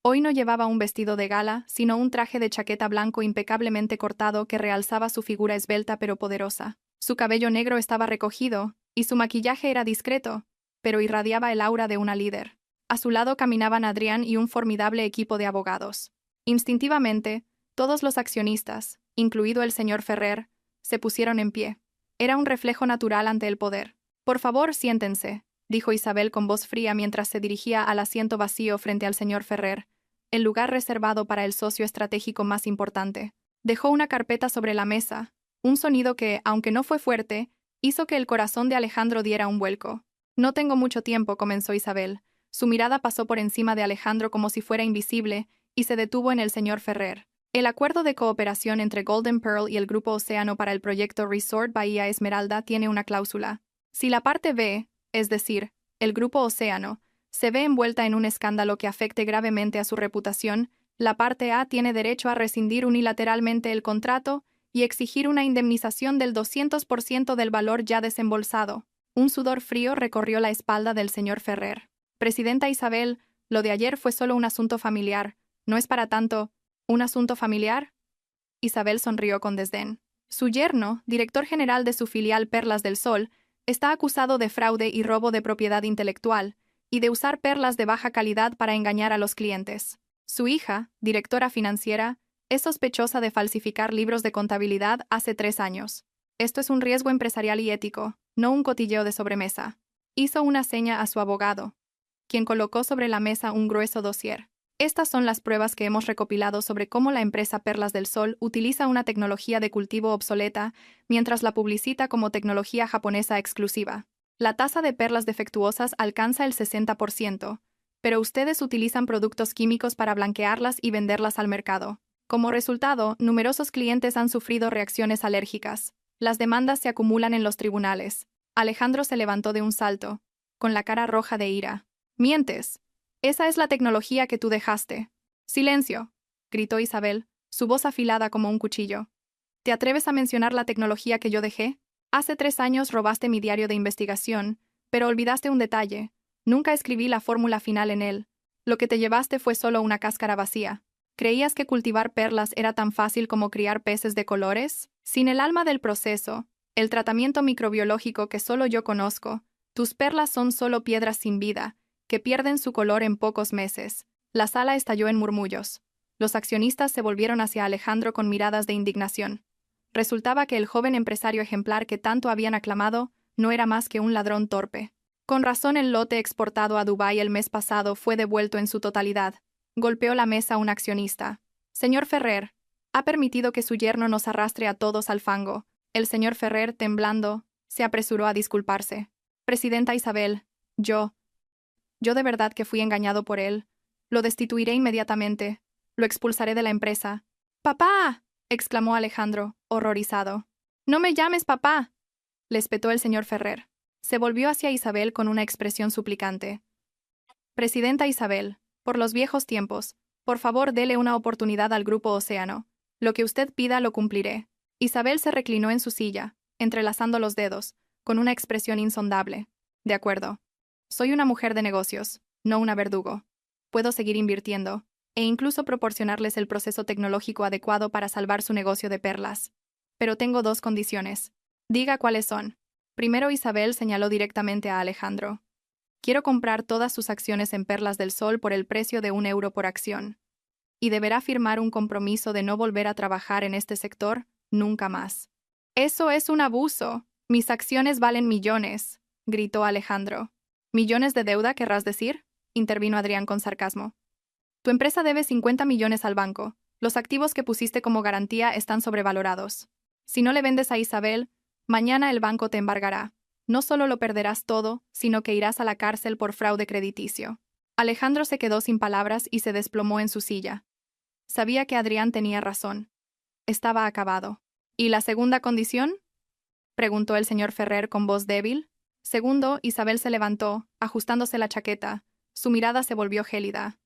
Hoy no llevaba un vestido de gala, sino un traje de chaqueta blanco impecablemente cortado que realzaba su figura esbelta pero poderosa. Su cabello negro estaba recogido, y su maquillaje era discreto, pero irradiaba el aura de una líder. A su lado caminaban Adrián y un formidable equipo de abogados. Instintivamente, todos los accionistas, incluido el señor Ferrer, se pusieron en pie. Era un reflejo natural ante el poder. «Por favor, siéntense», dijo Isabel con voz fría mientras se dirigía al asiento vacío frente al señor Ferrer, el lugar reservado para el socio estratégico más importante. Dejó una carpeta sobre la mesa, un sonido que, aunque no fue fuerte, hizo que el corazón de Alejandro diera un vuelco. «No tengo mucho tiempo», comenzó Isabel. Su mirada pasó por encima de Alejandro como si fuera invisible y se detuvo en el señor Ferrer. El acuerdo de cooperación entre Golden Pearl y el Grupo Océano para el proyecto Resort Bahía Esmeralda tiene una cláusula. Si la parte B, es decir, el Grupo Océano, se ve envuelta en un escándalo que afecte gravemente a su reputación, la parte A tiene derecho a rescindir unilateralmente el contrato y exigir una indemnización del 200% del valor ya desembolsado. Un sudor frío recorrió la espalda del señor Ferrer. «Presidenta Isabel, lo de ayer fue solo un asunto familiar. ¿No es para tanto un asunto familiar?» Isabel sonrió con desdén. Su yerno, director general de su filial Perlas del Sol, está acusado de fraude y robo de propiedad intelectual, y de usar perlas de baja calidad para engañar a los clientes. Su hija, directora financiera, es sospechosa de falsificar libros de contabilidad hace 3 años. Esto es un riesgo empresarial y ético, no un cotilleo de sobremesa. Hizo una seña a su abogado, quien colocó sobre la mesa un grueso dossier. Estas son las pruebas que hemos recopilado sobre cómo la empresa Perlas del Sol utiliza una tecnología de cultivo obsoleta mientras la publicita como tecnología japonesa exclusiva. La tasa de perlas defectuosas alcanza el 60%, pero ustedes utilizan productos químicos para blanquearlas y venderlas al mercado. Como resultado, numerosos clientes han sufrido reacciones alérgicas. Las demandas se acumulan en los tribunales. Alejandro se levantó de un salto, con la cara roja de ira. «¡Mientes! Esa es la tecnología que tú dejaste». «¡Silencio!», gritó Isabel, su voz afilada como un cuchillo. «¿Te atreves a mencionar la tecnología que yo dejé? Hace 3 años robaste mi diario de investigación, pero olvidaste un detalle. Nunca escribí la fórmula final en él. Lo que te llevaste fue solo una cáscara vacía. ¿Creías que cultivar perlas era tan fácil como criar peces de colores? Sin el alma del proceso, el tratamiento microbiológico que solo yo conozco, tus perlas son solo piedras sin vida, que pierden su color en pocos meses». La sala estalló en murmullos. Los accionistas se volvieron hacia Alejandro con miradas de indignación. Resultaba que el joven empresario ejemplar que tanto habían aclamado no era más que un ladrón torpe. Con razón el lote exportado a Dubái el mes pasado fue devuelto en su totalidad. Golpeó la mesa un accionista. «Señor Ferrer, ha permitido que su yerno nos arrastre a todos al fango». El señor Ferrer, temblando, se apresuró a disculparse. «Presidenta Isabel, yo de verdad que fui engañado por él. Lo destituiré inmediatamente. Lo expulsaré de la empresa». «¡Papá!», exclamó Alejandro, horrorizado. «No me llames papá», le espetó el señor Ferrer. Se volvió hacia Isabel con una expresión suplicante. «Presidenta Isabel, por los viejos tiempos, por favor dele una oportunidad al Grupo Océano. Lo que usted pida lo cumpliré». Isabel se reclinó en su silla, entrelazando los dedos, con una expresión insondable. «De acuerdo. Soy una mujer de negocios, no una verdugo. Puedo seguir invirtiendo, e incluso proporcionarles el proceso tecnológico adecuado para salvar su negocio de perlas. Pero tengo 2 condiciones». «Diga cuáles son». Primero Isabel señaló directamente a Alejandro. «Quiero comprar todas sus acciones en Perlas del Sol por el precio de €1 por acción. Y deberá firmar un compromiso de no volver a trabajar en este sector nunca más». «Eso es un abuso. Mis acciones valen millones», gritó Alejandro. ¿Millones de deuda, querrás decir? Intervino Adrián con sarcasmo. Tu empresa debe 50 millones al banco. Los activos que pusiste como garantía están sobrevalorados. Si no le vendes a Isabel, mañana el banco te embargará. No solo lo perderás todo, sino que irás a la cárcel por fraude crediticio. Alejandro se quedó sin palabras y se desplomó en su silla. Sabía que Adrián tenía razón. Estaba acabado. ¿Y la segunda condición?, preguntó el señor Ferrer con voz débil. Segundo, Isabel se levantó, ajustándose la chaqueta. Su mirada se volvió gélida.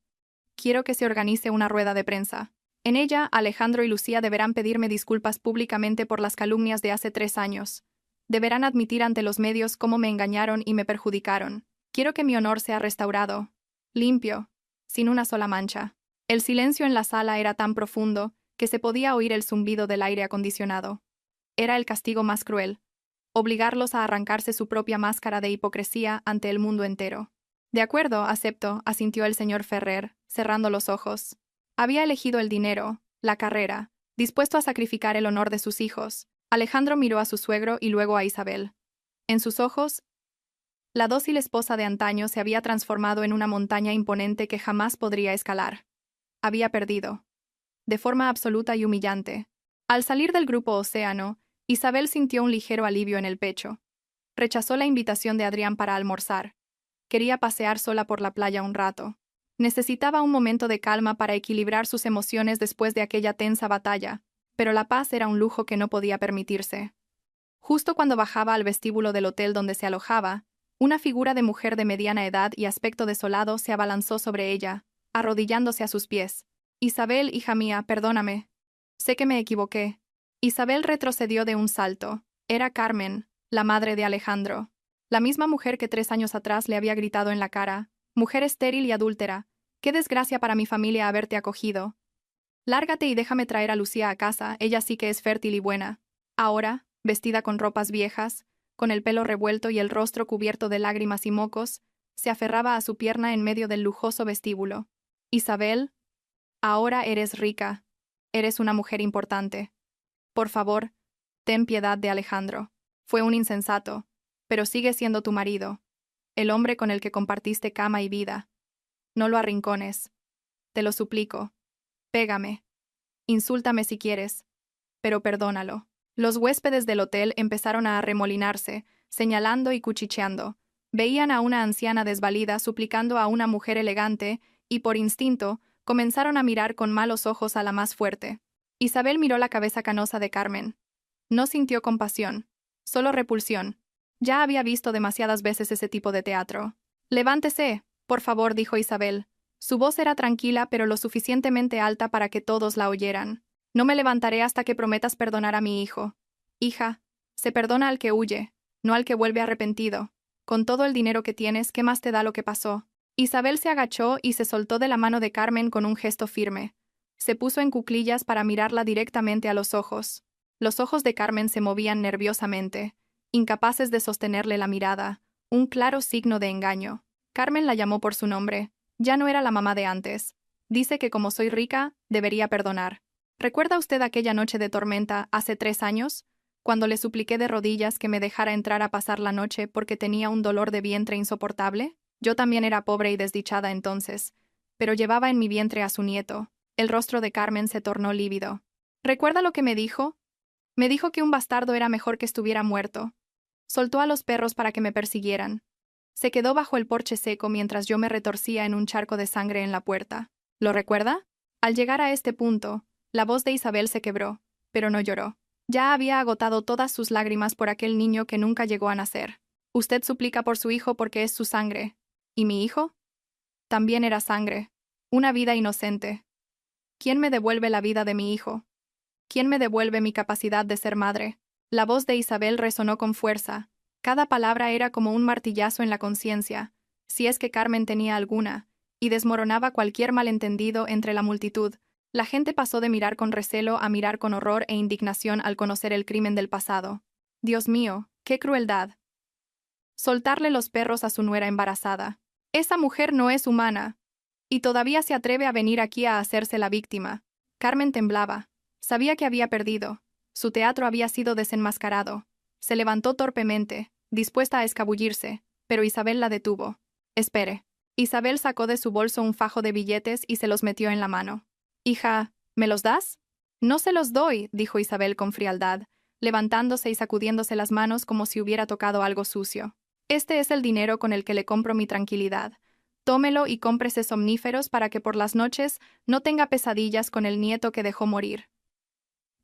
Quiero que se organice una rueda de prensa. En ella, Alejandro y Lucía deberán pedirme disculpas públicamente por las calumnias de hace 3 años. Deberán admitir ante los medios cómo me engañaron y me perjudicaron. Quiero que mi honor sea restaurado. Limpio. Sin una sola mancha. El silencio en la sala era tan profundo que se podía oír el zumbido del aire acondicionado. Era el castigo más cruel. Obligarlos a arrancarse su propia máscara de hipocresía ante el mundo entero. De acuerdo, acepto, asintió el señor Ferrer, cerrando los ojos. Había elegido el dinero, la carrera, dispuesto a sacrificar el honor de sus hijos. Alejandro miró a su suegro y luego a Isabel. En sus ojos, la dócil esposa de antaño se había transformado en una montaña imponente que jamás podría escalar. Había perdido. De forma absoluta y humillante. Al salir del grupo Océano, Isabel sintió un ligero alivio en el pecho. Rechazó la invitación de Adrián para almorzar. Quería pasear sola por la playa un rato. Necesitaba un momento de calma para equilibrar sus emociones después de aquella tensa batalla, pero la paz era un lujo que no podía permitirse. Justo cuando bajaba al vestíbulo del hotel donde se alojaba, una figura de mujer de mediana edad y aspecto desolado se abalanzó sobre ella, arrodillándose a sus pies. Isabel, hija mía, perdóname. Sé que me equivoqué. Isabel retrocedió de un salto. Era Carmen, la madre de Alejandro. La misma mujer que 3 años atrás le había gritado en la cara: mujer estéril y adúltera, qué desgracia para mi familia haberte acogido. Lárgate y déjame traer a Lucía a casa, ella sí que es fértil y buena. Ahora, vestida con ropas viejas, con el pelo revuelto y el rostro cubierto de lágrimas y mocos, se aferraba a su pierna en medio del lujoso vestíbulo. Isabel, ahora eres rica. Eres una mujer importante. Por favor, ten piedad de Alejandro. Fue un insensato, pero sigue siendo tu marido, el hombre con el que compartiste cama y vida. No lo arrincones. Te lo suplico. Pégame. Insúltame si quieres, pero perdónalo. Los huéspedes del hotel empezaron a arremolinarse, señalando y cuchicheando. Veían a una anciana desvalida suplicando a una mujer elegante y, por instinto, comenzaron a mirar con malos ojos a la más fuerte. Isabel miró la cabeza canosa de Carmen. No sintió compasión, solo repulsión. Ya había visto demasiadas veces ese tipo de teatro. «Levántese, por favor», dijo Isabel. Su voz era tranquila pero lo suficientemente alta para que todos la oyeran. «No me levantaré hasta que prometas perdonar a mi hijo. Hija, se perdona al que huye, no al que vuelve arrepentido. Con todo el dinero que tienes, ¿qué más te da lo que pasó?». Isabel se agachó y se soltó de la mano de Carmen con un gesto firme. Se puso en cuclillas para mirarla directamente a los ojos. Los ojos de Carmen se movían nerviosamente, incapaces de sostenerle la mirada, un claro signo de engaño. Carmen la llamó por su nombre. Ya no era la mamá de antes. Dice que como soy rica, debería perdonar. ¿Recuerda usted aquella noche de tormenta hace 3 años? Cuando le supliqué de rodillas que me dejara entrar a pasar la noche porque tenía un dolor de vientre insoportable. Yo también era pobre y desdichada entonces, pero llevaba en mi vientre a su nieto. El rostro de Carmen se tornó lívido. ¿Recuerda lo que me dijo? Me dijo que un bastardo era mejor que estuviera muerto. Soltó a los perros para que me persiguieran. Se quedó bajo el porche seco mientras yo me retorcía en un charco de sangre en la puerta. ¿Lo recuerda? Al llegar a este punto, la voz de Isabel se quebró, pero no lloró. Ya había agotado todas sus lágrimas por aquel niño que nunca llegó a nacer. Usted suplica por su hijo porque es su sangre. ¿Y mi hijo? También era sangre. Una vida inocente. ¿Quién me devuelve la vida de mi hijo? ¿Quién me devuelve mi capacidad de ser madre? La voz de Isabel resonó con fuerza. Cada palabra era como un martillazo en la conciencia, si es que Carmen tenía alguna, y desmoronaba cualquier malentendido entre la multitud. La gente pasó de mirar con recelo a mirar con horror e indignación al conocer el crimen del pasado. Dios mío, qué crueldad. Soltarle los perros a su nuera embarazada. Esa mujer no es humana. Y todavía se atreve a venir aquí a hacerse la víctima. Carmen temblaba. Sabía que había perdido. Su teatro había sido desenmascarado. Se levantó torpemente, dispuesta a escabullirse, pero Isabel la detuvo. Espere. Isabel sacó de su bolso un fajo de billetes y se los metió en la mano. Hija, ¿me los das? No se los doy, dijo Isabel con frialdad, levantándose y sacudiéndose las manos como si hubiera tocado algo sucio. Este es el dinero con el que le compro mi tranquilidad. Tómelo y cómprese somníferos para que por las noches no tenga pesadillas con el nieto que dejó morir.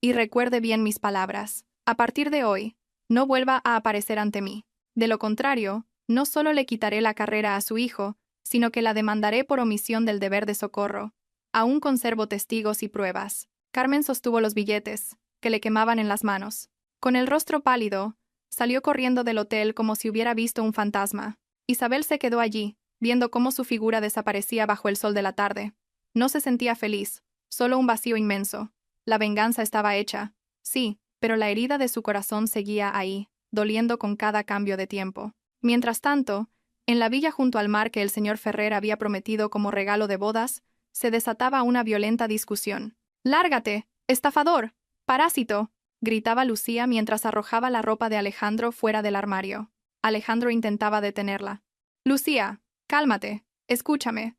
Y recuerde bien mis palabras. A partir de hoy, no vuelva a aparecer ante mí. De lo contrario, no solo le quitaré la carrera a su hijo, sino que la demandaré por omisión del deber de socorro. Aún conservo testigos y pruebas. Carmen sostuvo los billetes, que le quemaban en las manos. Con el rostro pálido, salió corriendo del hotel como si hubiera visto un fantasma. Isabel se quedó allí, viendo cómo su figura desaparecía bajo el sol de la tarde. No se sentía feliz, solo un vacío inmenso. La venganza estaba hecha, sí, pero la herida de su corazón seguía ahí, doliendo con cada cambio de tiempo. Mientras tanto, en la villa junto al mar que el señor Ferrer había prometido como regalo de bodas, se desataba una violenta discusión. «¡Lárgate, estafador! ¡Parásito!», gritaba Lucía mientras arrojaba la ropa de Alejandro fuera del armario. Alejandro intentaba detenerla. «Lucía, cálmate, escúchame.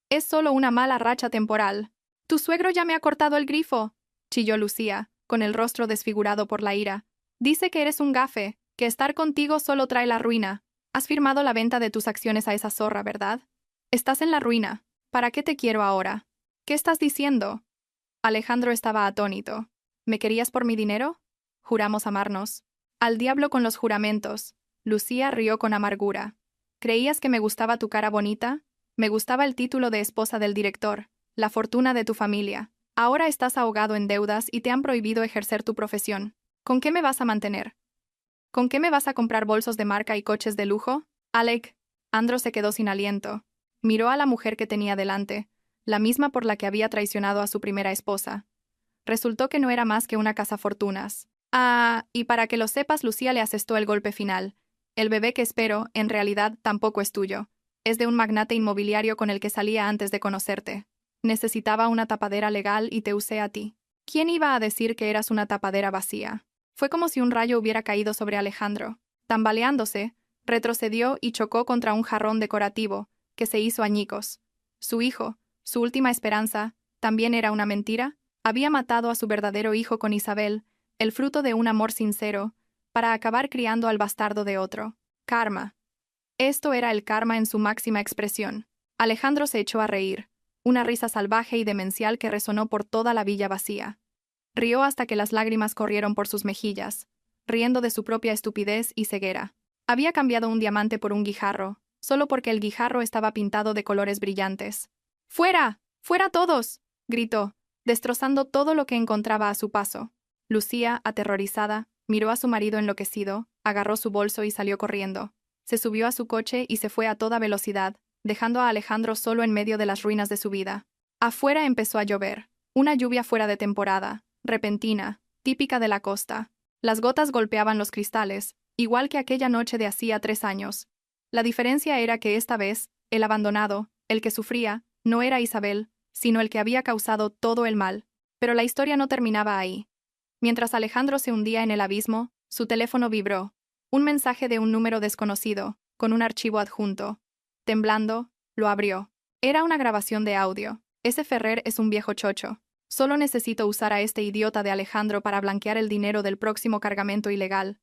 Es solo una mala racha temporal. Tu suegro ya me ha cortado el grifo», chilló Lucía, con el rostro desfigurado por la ira. «Dice que eres un gafe, que estar contigo solo trae la ruina. Has firmado la venta de tus acciones a esa zorra, ¿verdad? Estás en la ruina. ¿Para qué te quiero ahora? ¿Qué estás diciendo?» Alejandro estaba atónito. «¿Me querías por mi dinero? Juramos amarnos». «Al diablo con los juramentos». Lucía rió con amargura. «¿Creías que me gustaba tu cara bonita? Me gustaba el título de esposa del director, la fortuna de tu familia. Ahora estás ahogado en deudas y te han prohibido ejercer tu profesión. ¿Con qué me vas a mantener? ¿Con qué me vas a comprar bolsos de marca y coches de lujo?» «Alec». Andro se quedó sin aliento. Miró a la mujer que tenía delante, la misma por la que había traicionado a su primera esposa. Resultó que no era más que una cazafortunas. «Ah, y para que lo sepas, Lucía le asestó el golpe final. El bebé que espero, en realidad, tampoco es tuyo. Es de un magnate inmobiliario con el que salía antes de conocerte. Necesitaba una tapadera legal y te usé a ti». ¿Quién iba a decir que eras una tapadera vacía? Fue como si un rayo hubiera caído sobre Alejandro. Tambaleándose, retrocedió y chocó contra un jarrón decorativo, que se hizo añicos. Su hijo, su última esperanza, ¿también era una mentira? Había matado a su verdadero hijo con Isabel, el fruto de un amor sincero, para acabar criando al bastardo de otro. Karma. Esto era el karma en su máxima expresión. Alejandro se echó a reír, una risa salvaje y demencial que resonó por toda la villa vacía. Rió hasta que las lágrimas corrieron por sus mejillas, riendo de su propia estupidez y ceguera. Había cambiado un diamante por un guijarro, solo porque el guijarro estaba pintado de colores brillantes. «¡Fuera! ¡Fuera todos!», gritó, destrozando todo lo que encontraba a su paso. Lucía, aterrorizada, miró a su marido enloquecido, agarró su bolso y salió corriendo. Se subió a su coche y se fue a toda velocidad, dejando a Alejandro solo en medio de las ruinas de su vida. Afuera empezó a llover, una lluvia fuera de temporada, repentina, típica de la costa. Las gotas golpeaban los cristales, igual que aquella noche de hacía 3 años. La diferencia era que esta vez, el abandonado, el que sufría, no era Isabel, sino el que había causado todo el mal. Pero la historia no terminaba ahí. Mientras Alejandro se hundía en el abismo, su teléfono vibró. Un mensaje de un número desconocido, con un archivo adjunto. Temblando, lo abrió. Era una grabación de audio. «Ese Ferrer es un viejo chocho. Solo necesito usar a este idiota de Alejandro para blanquear el dinero del próximo cargamento ilegal.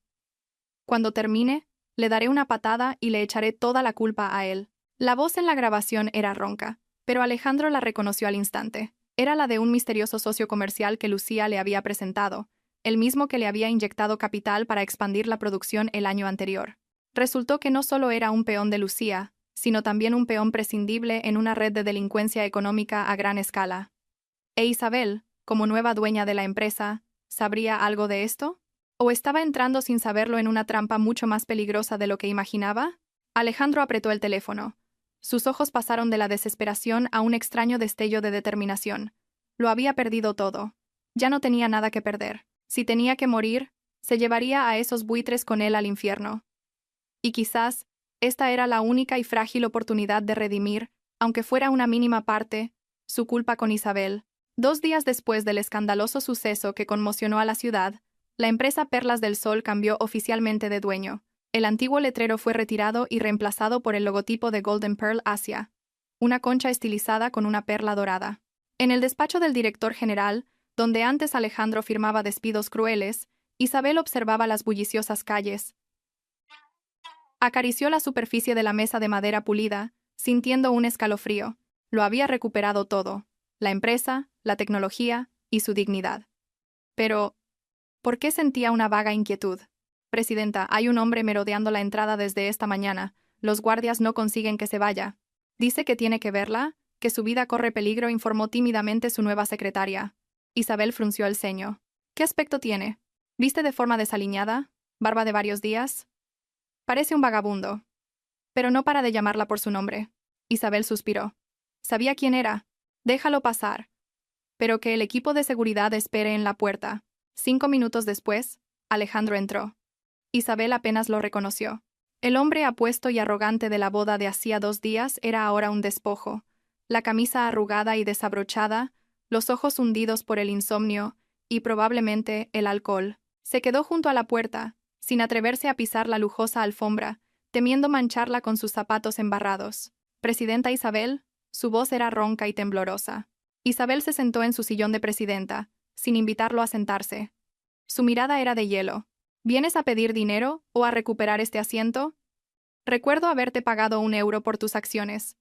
Cuando termine, le daré una patada y le echaré toda la culpa a él». La voz en la grabación era ronca, pero Alejandro la reconoció al instante. Era la de un misterioso socio comercial que Lucía le había presentado, el mismo que le había inyectado capital para expandir la producción el año anterior. Resultó que no solo era un peón de Lucía, sino también un peón prescindible en una red de delincuencia económica a gran escala. ¿E Isabel, como nueva dueña de la empresa, sabría algo de esto? ¿O estaba entrando sin saberlo en una trampa mucho más peligrosa de lo que imaginaba? Alejandro apretó el teléfono. Sus ojos pasaron de la desesperación a un extraño destello de determinación. Lo había perdido todo. Ya no tenía nada que perder. Si tenía que morir, se llevaría a esos buitres con él al infierno. Y quizás, esta era la única y frágil oportunidad de redimir, aunque fuera una mínima parte, su culpa con Isabel. 2 días después del escandaloso suceso que conmocionó a la ciudad, la empresa Perlas del Sol cambió oficialmente de dueño. El antiguo letrero fue retirado y reemplazado por el logotipo de Golden Pearl Asia, una concha estilizada con una perla dorada. En el despacho del director general, donde antes Alejandro firmaba despidos crueles, Isabel observaba las bulliciosas calles. Acarició la superficie de la mesa de madera pulida, sintiendo un escalofrío. Lo había recuperado todo: la empresa, la tecnología y su dignidad. Pero, ¿por qué sentía una vaga inquietud? Presidenta, hay un hombre merodeando la entrada desde esta mañana. Los guardias no consiguen que se vaya. Dice que tiene que verla, que su vida corre peligro, informó tímidamente su nueva secretaria. Isabel frunció el ceño. ¿Qué aspecto tiene? ¿Viste de forma desaliñada? ¿Barba de varios días? Parece un vagabundo. Pero no para de llamarla por su nombre. Isabel suspiró. Sabía quién era. Déjalo pasar. Pero que el equipo de seguridad espere en la puerta. 5 minutos después, Alejandro entró. Isabel apenas lo reconoció. El hombre apuesto y arrogante de la boda de hacía 2 días era ahora un despojo. La camisa arrugada y desabrochada, los ojos hundidos por el insomnio y probablemente el alcohol. Se quedó junto a la puerta, sin atreverse a pisar la lujosa alfombra, temiendo mancharla con sus zapatos embarrados. Presidenta Isabel, su voz era ronca y temblorosa. Isabel se sentó en su sillón de presidenta, sin invitarlo a sentarse. Su mirada era de hielo. ¿Vienes a pedir dinero o a recuperar este asiento? Recuerdo haberte pagado 1 euro por tus acciones.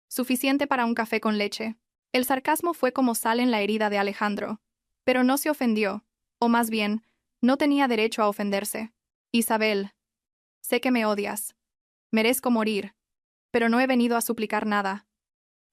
Suficiente para un café con leche. El sarcasmo fue como sal en la herida de Alejandro. Pero no se ofendió, o más bien, no tenía derecho a ofenderse. Isabel, sé que me odias. Merezco morir. Pero no he venido a suplicar nada.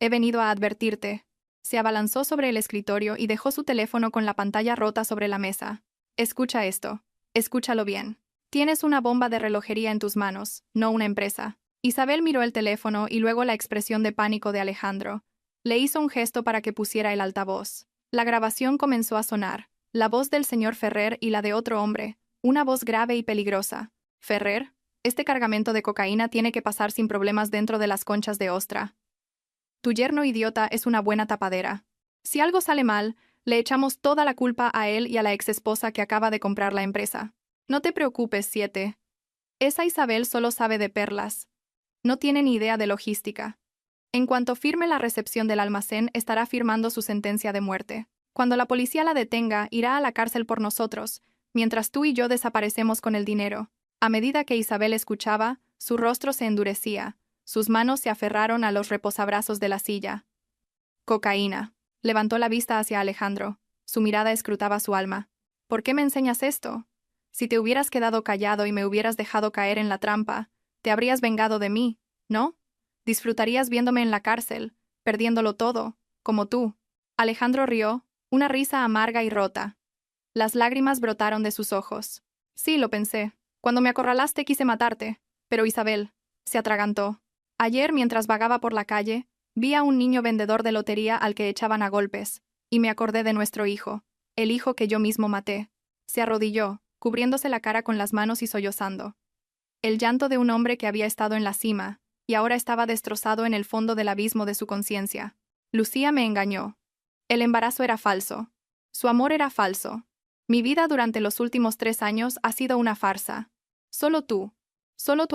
He venido a advertirte. Se abalanzó sobre el escritorio y dejó su teléfono con la pantalla rota sobre la mesa. Escucha esto. Escúchalo bien. Tienes una bomba de relojería en tus manos, no una empresa. Isabel miró el teléfono y luego la expresión de pánico de Alejandro. Le hizo un gesto para que pusiera el altavoz. La grabación comenzó a sonar. La voz del señor Ferrer y la de otro hombre. Una voz grave y peligrosa. Ferrer, este cargamento de cocaína tiene que pasar sin problemas dentro de las conchas de ostra. Tu yerno idiota es una buena tapadera. Si algo sale mal, le echamos toda la culpa a él y a la exesposa que acaba de comprar la empresa. No te preocupes, 7. Esa Isabel solo sabe de perlas. No tiene ni idea de logística. En cuanto firme la recepción del almacén, estará firmando su sentencia de muerte. Cuando la policía la detenga, irá a la cárcel por nosotros, mientras tú y yo desaparecemos con el dinero. A medida que Isabel escuchaba, su rostro se endurecía. Sus manos se aferraron a los reposabrazos de la silla. Cocaína. Levantó la vista hacia Alejandro. Su mirada escrutaba su alma. ¿Por qué me enseñas esto? Si te hubieras quedado callado y me hubieras dejado caer en la trampa, te habrías vengado de mí, ¿no? Disfrutarías viéndome en la cárcel, perdiéndolo todo, como tú. Alejandro rió, una risa amarga y rota. Las lágrimas brotaron de sus ojos. Sí, lo pensé. Cuando me acorralaste quise matarte. Pero Isabel se atragantó. Ayer, mientras vagaba por la calle, vi a un niño vendedor de lotería al que echaban a golpes, y me acordé de nuestro hijo, el hijo que yo mismo maté. Se arrodilló, cubriéndose la cara con las manos y sollozando. El llanto de un hombre que había estado en la cima, y ahora estaba destrozado en el fondo del abismo de su conciencia. Lucía me engañó. El embarazo era falso. Su amor era falso. Mi vida durante los últimos 3 años ha sido una farsa. Solo tu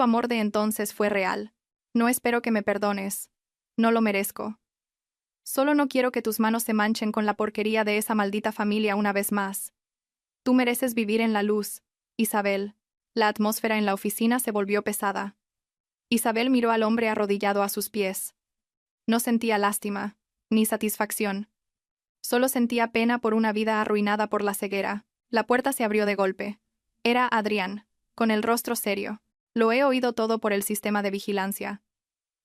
amor de entonces fue real. No espero que me perdones. No lo merezco. Solo no quiero que tus manos se manchen con la porquería de esa maldita familia una vez más. Tú mereces vivir en la luz, Isabel. La atmósfera en la oficina se volvió pesada. Isabel miró al hombre arrodillado a sus pies. No sentía lástima, ni satisfacción. Solo sentía pena por una vida arruinada por la ceguera. La puerta se abrió de golpe. Era Adrián, con el rostro serio. Lo he oído todo por el sistema de vigilancia.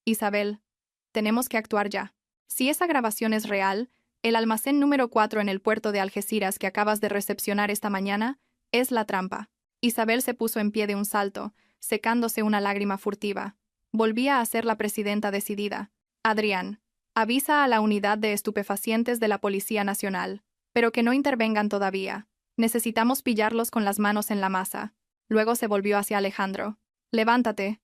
Isabel, tenemos que actuar ya. Si esa grabación es real, el almacén número 4 en el puerto de Algeciras que acabas de recepcionar esta mañana es la trampa. Isabel se puso en pie de un salto, secándose una lágrima furtiva. Volvía a ser la presidenta decidida. Adrián, avisa a la unidad de estupefacientes de la Policía Nacional, pero que no intervengan todavía. Necesitamos pillarlos con las manos en la masa. Luego se volvió hacia Alejandro. Levántate.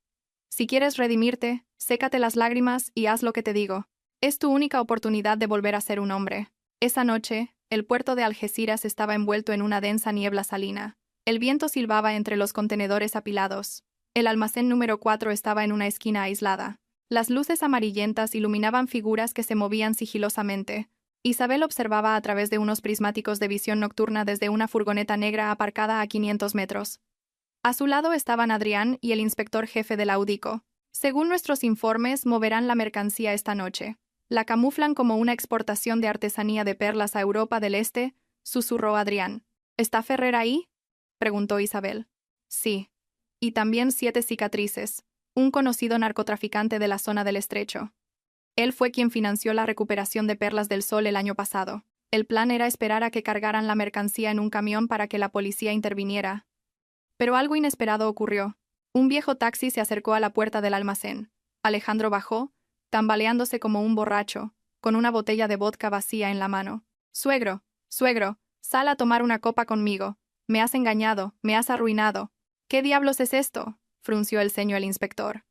Si quieres redimirte, sécate las lágrimas y haz lo que te digo. Es tu única oportunidad de volver a ser un hombre. Esa noche, el puerto de Algeciras estaba envuelto en una densa niebla salina. El viento silbaba entre los contenedores apilados. El almacén número 4 estaba en una esquina aislada. Las luces amarillentas iluminaban figuras que se movían sigilosamente. Isabel observaba a través de unos prismáticos de visión nocturna desde una furgoneta negra aparcada a 500 metros. A su lado estaban Adrián y el inspector jefe del Audico. Según nuestros informes, moverán la mercancía esta noche. La camuflan como una exportación de artesanía de perlas a Europa del Este, susurró Adrián. ¿Está Ferrer ahí?, preguntó Isabel. Sí. Y también 7 cicatrices, un conocido narcotraficante de la zona del Estrecho. Él fue quien financió la recuperación de Perlas del Sol el año pasado. El plan era esperar a que cargaran la mercancía en un camión para que la policía interviniera. Pero algo inesperado ocurrió. Un viejo taxi se acercó a la puerta del almacén. Alejandro bajó, tambaleándose como un borracho, con una botella de vodka vacía en la mano. Suegro, sal a tomar una copa conmigo. Me has engañado, me has arruinado. ¿Qué diablos es esto?, frunció el ceño el inspector.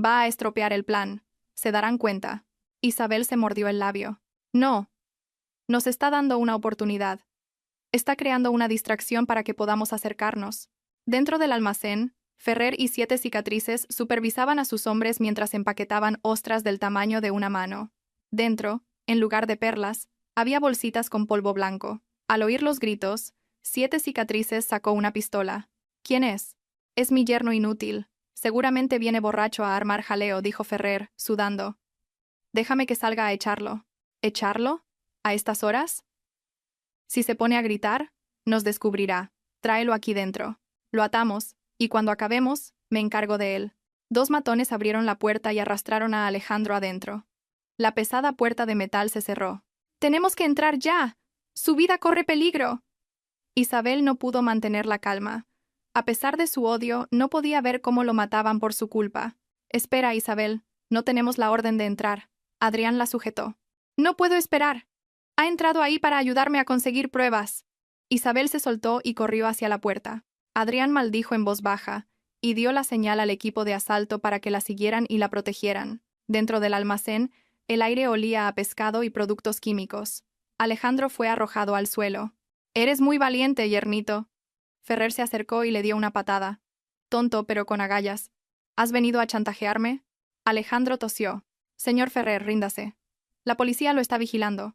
Va a estropear el plan. Se darán cuenta. Isabel se mordió el labio. No. Nos está dando una oportunidad. Está creando una distracción para que podamos acercarnos. Dentro del almacén, Ferrer y 7 cicatrices supervisaban a sus hombres mientras empaquetaban ostras del tamaño de una mano. Dentro, en lugar de perlas, había bolsitas con polvo blanco. Al oír los gritos, 7 cicatrices sacó una pistola. ¿Quién es? Es mi yerno inútil. Seguramente viene borracho a armar jaleo, dijo Ferrer, sudando. Déjame que salga a echarlo. ¿Echarlo? ¿A estas horas? Si se pone a gritar, nos descubrirá. Tráelo aquí dentro. Lo atamos, y cuando acabemos, me encargo de él. 2 matones abrieron la puerta y arrastraron a Alejandro adentro. La pesada puerta de metal se cerró. «¡Tenemos que entrar ya! ¡Su vida corre peligro!». Isabel no pudo mantener la calma. A pesar de su odio, no podía ver cómo lo mataban por su culpa. «Espera, Isabel, no tenemos la orden de entrar». Adrián la sujetó. «No puedo esperar. Ha entrado ahí para ayudarme a conseguir pruebas». Isabel se soltó y corrió hacia la puerta. Adrián maldijo en voz baja y dio la señal al equipo de asalto para que la siguieran y la protegieran. Dentro del almacén, el aire olía a pescado y productos químicos. Alejandro fue arrojado al suelo. «Eres muy valiente, yernito». Ferrer se acercó y le dio una patada. «Tonto, pero con agallas. ¿Has venido a chantajearme?». Alejandro tosió. «Señor Ferrer, ríndase. La policía lo está vigilando.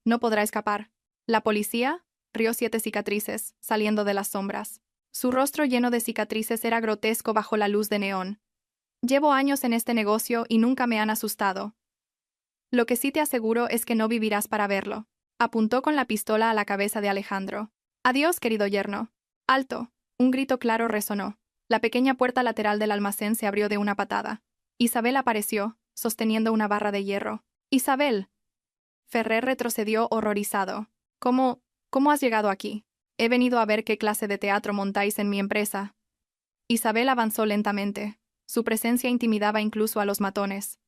No podrá escapar». «¿La policía?», rió 7 cicatrices, saliendo de las sombras. Su rostro lleno de cicatrices era grotesco bajo la luz de neón. «Llevo años en este negocio y nunca me han asustado. Lo que sí te aseguro es que no vivirás para verlo». Apuntó con la pistola a la cabeza de Alejandro. «Adiós, querido yerno». «Alto». Un grito claro resonó. La pequeña puerta lateral del almacén se abrió de una patada. Isabel apareció, sosteniendo una barra de hierro. «¡Isabel!». Ferrer retrocedió horrorizado. ¿Cómo has llegado aquí?» «He venido a ver qué clase de teatro montáis en mi empresa». Isabel avanzó lentamente. Su presencia intimidaba incluso a los matones.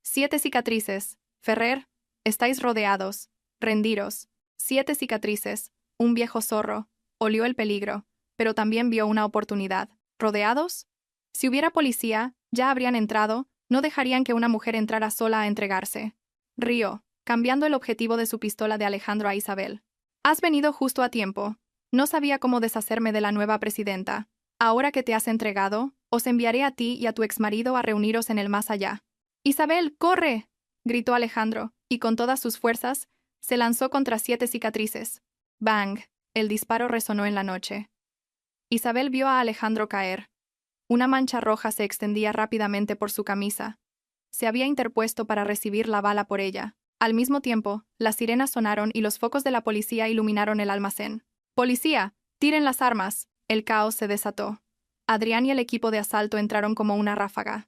7 cicatrices. «Ferrer, estáis rodeados. Rendiros». 7 cicatrices. Un viejo zorro. Olió el peligro, pero también vio una oportunidad. ¿Rodeados? Si hubiera policía, ya habrían entrado, no dejarían que una mujer entrara sola a entregarse. Rió, cambiando el objetivo de su pistola de Alejandro a Isabel. «Has venido justo a tiempo. No sabía cómo deshacerme de la nueva presidenta. Ahora que te has entregado, os enviaré a ti y a tu exmarido a reuniros en el más allá». «¡Isabel, corre!», gritó Alejandro, y con todas sus fuerzas, se lanzó contra 7 cicatrices. Bang. El disparo resonó en la noche. Isabel vio a Alejandro caer. Una mancha roja se extendía rápidamente por su camisa. Se había interpuesto para recibir la bala por ella. Al mismo tiempo, las sirenas sonaron y los focos de la policía iluminaron el almacén. «¡Policía! ¡Tiren las armas!». El caos se desató. Adrián y el equipo de asalto entraron como una ráfaga.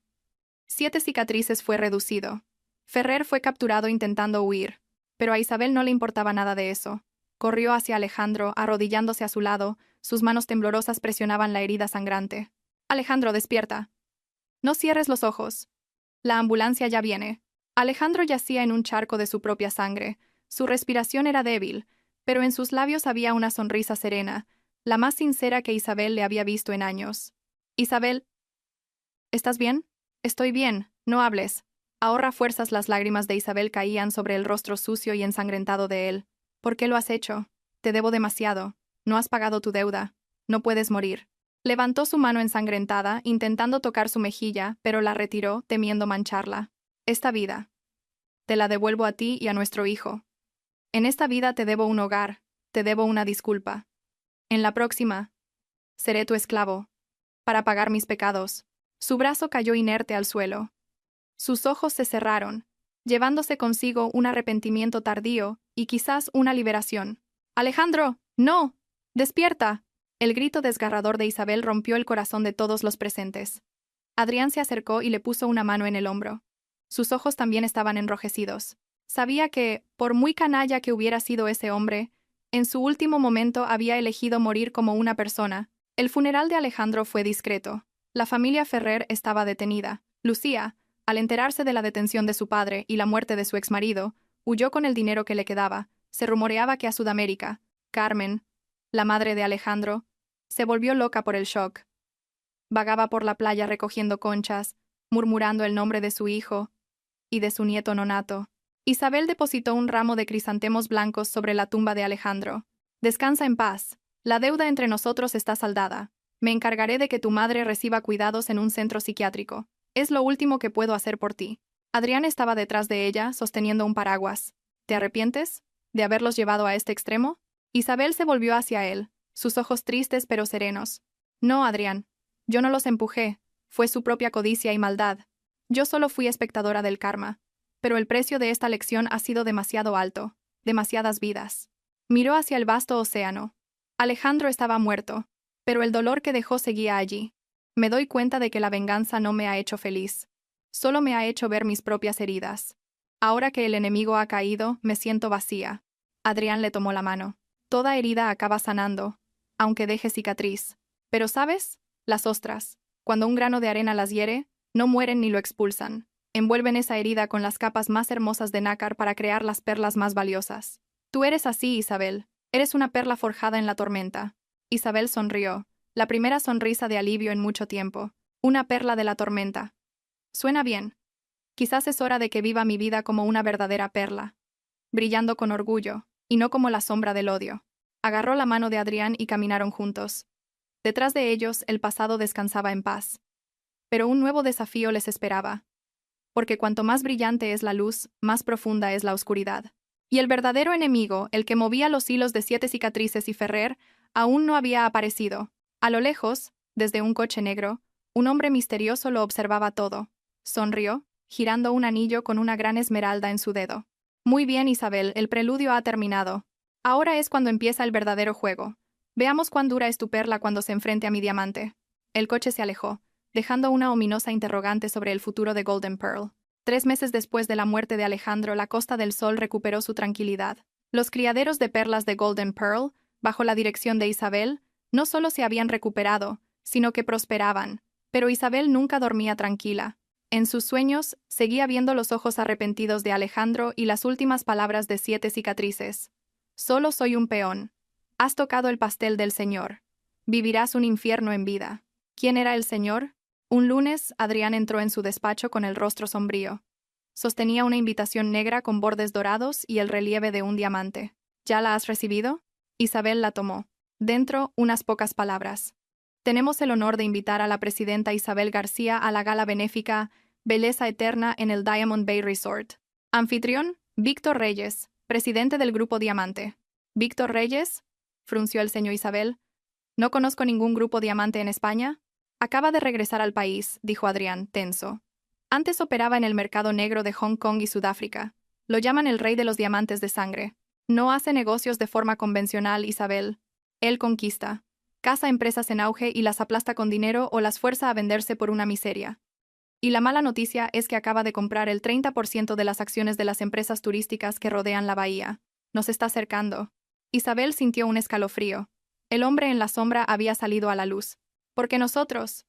7 cicatrices fue reducido. Ferrer fue capturado intentando huir, pero a Isabel no le importaba nada de eso. Corrió hacia Alejandro, arrodillándose a su lado, sus manos temblorosas presionaban la herida sangrante. «Alejandro, despierta. No cierres los ojos. La ambulancia ya viene». Alejandro yacía en un charco de su propia sangre. Su respiración era débil, pero en sus labios había una sonrisa serena, la más sincera que Isabel le había visto en años. «Isabel, ¿estás bien?». «Estoy bien, no hables». Ahorra fuerzas. Las lágrimas de Isabel caían sobre el rostro sucio y ensangrentado de él. «¿Por qué lo has hecho? Te debo demasiado. No has pagado tu deuda. No puedes morir». Levantó su mano ensangrentada, intentando tocar su mejilla, pero la retiró, temiendo mancharla. Esta vida. Te la devuelvo a ti y a nuestro hijo. En esta vida te debo un hogar, te debo una disculpa. En la próxima, seré tu esclavo, para pagar mis pecados. Su brazo cayó inerte al suelo. Sus ojos se cerraron, llevándose consigo un arrepentimiento tardío y quizás una liberación. ¡Alejandro! ¡No! ¡Despierta! El grito desgarrador de Isabel rompió el corazón de todos los presentes. Adrián se acercó y le puso una mano en el hombro. Sus ojos también estaban enrojecidos. Sabía que, por muy canalla que hubiera sido ese hombre, en su último momento había elegido morir como una persona. El funeral de Alejandro fue discreto. La familia Ferrer estaba detenida. Lucía, al enterarse de la detención de su padre y la muerte de su exmarido, huyó con el dinero que le quedaba. Se rumoreaba que a Sudamérica. Carmen, la madre de Alejandro, se volvió loca por el shock. Vagaba por la playa recogiendo conchas, murmurando el nombre de su hijo y de su nieto nonato. Isabel depositó un ramo de crisantemos blancos sobre la tumba de Alejandro. Descansa en paz. La deuda entre nosotros está saldada. Me encargaré de que tu madre reciba cuidados en un centro psiquiátrico. Es lo último que puedo hacer por ti. Adrián estaba detrás de ella, sosteniendo un paraguas. ¿Te arrepientes de haberlos llevado a este extremo? Isabel se volvió hacia él, sus ojos tristes pero serenos. No, Adrián. Yo no los empujé. Fue su propia codicia y maldad. Yo solo fui espectadora del karma. Pero el precio de esta lección ha sido demasiado alto. Demasiadas vidas. Miró hacia el vasto océano. Alejandro estaba muerto, pero el dolor que dejó seguía allí. Me doy cuenta de que la venganza no me ha hecho feliz. Solo me ha hecho ver mis propias heridas. Ahora que el enemigo ha caído, me siento vacía. Adrián le tomó la mano. Toda herida acaba sanando, aunque deje cicatriz. Pero ¿sabes? Las ostras, cuando un grano de arena las hiere, no mueren ni lo expulsan. Envuelven esa herida con las capas más hermosas de nácar para crear las perlas más valiosas. Tú eres así, Isabel. Eres una perla forjada en la tormenta. Isabel sonrió, la primera sonrisa de alivio en mucho tiempo. Una perla de la tormenta. Suena bien. Quizás es hora de que viva mi vida como una verdadera perla, brillando con orgullo, y no como la sombra del odio. Agarró la mano de Adrián y caminaron juntos. Detrás de ellos, el pasado descansaba en paz. Pero un nuevo desafío les esperaba. Porque cuanto más brillante es la luz, más profunda es la oscuridad. Y el verdadero enemigo, el que movía los hilos de 7 cicatrices y Ferrer, aún no había aparecido. A lo lejos, desde un coche negro, un hombre misterioso lo observaba todo. Sonrió, girando un anillo con una gran esmeralda en su dedo. Muy bien, Isabel, el preludio ha terminado. Ahora es cuando empieza el verdadero juego. Veamos cuán dura es tu perla cuando se enfrente a mi diamante. El coche se alejó, dejando una ominosa interrogante sobre el futuro de Golden Pearl. 3 meses después de la muerte de Alejandro, la Costa del Sol recuperó su tranquilidad. Los criaderos de perlas de Golden Pearl, bajo la dirección de Isabel, no solo se habían recuperado, sino que prosperaban. Pero Isabel nunca dormía tranquila. En sus sueños, seguía viendo los ojos arrepentidos de Alejandro y las últimas palabras de 7 cicatrices. Solo soy un peón. Has tocado el pastel del Señor. Vivirás un infierno en vida. ¿Quién era el Señor? Un lunes, Adrián entró en su despacho con el rostro sombrío. Sostenía una invitación negra con bordes dorados y el relieve de un diamante. ¿Ya la has recibido? Isabel la tomó. Dentro, unas pocas palabras. Tenemos el honor de invitar a la presidenta Isabel García a la gala benéfica Belleza Eterna en el Diamond Bay Resort. Anfitrión, Víctor Reyes, presidente del Grupo Diamante. ¿Víctor Reyes? Frunció el ceño Isabel. ¿No conozco ningún grupo diamante en España? Acaba de regresar al país, dijo Adrián, tenso. Antes operaba en el mercado negro de Hong Kong y Sudáfrica. Lo llaman el rey de los diamantes de sangre. No hace negocios de forma convencional, Isabel. Él conquista. Caza empresas en auge y las aplasta con dinero o las fuerza a venderse por una miseria. Y la mala noticia es que acaba de comprar el 30% de las acciones de las empresas turísticas que rodean la bahía. Nos está acercando. Isabel sintió un escalofrío. El hombre en la sombra había salido a la luz. Porque nosotros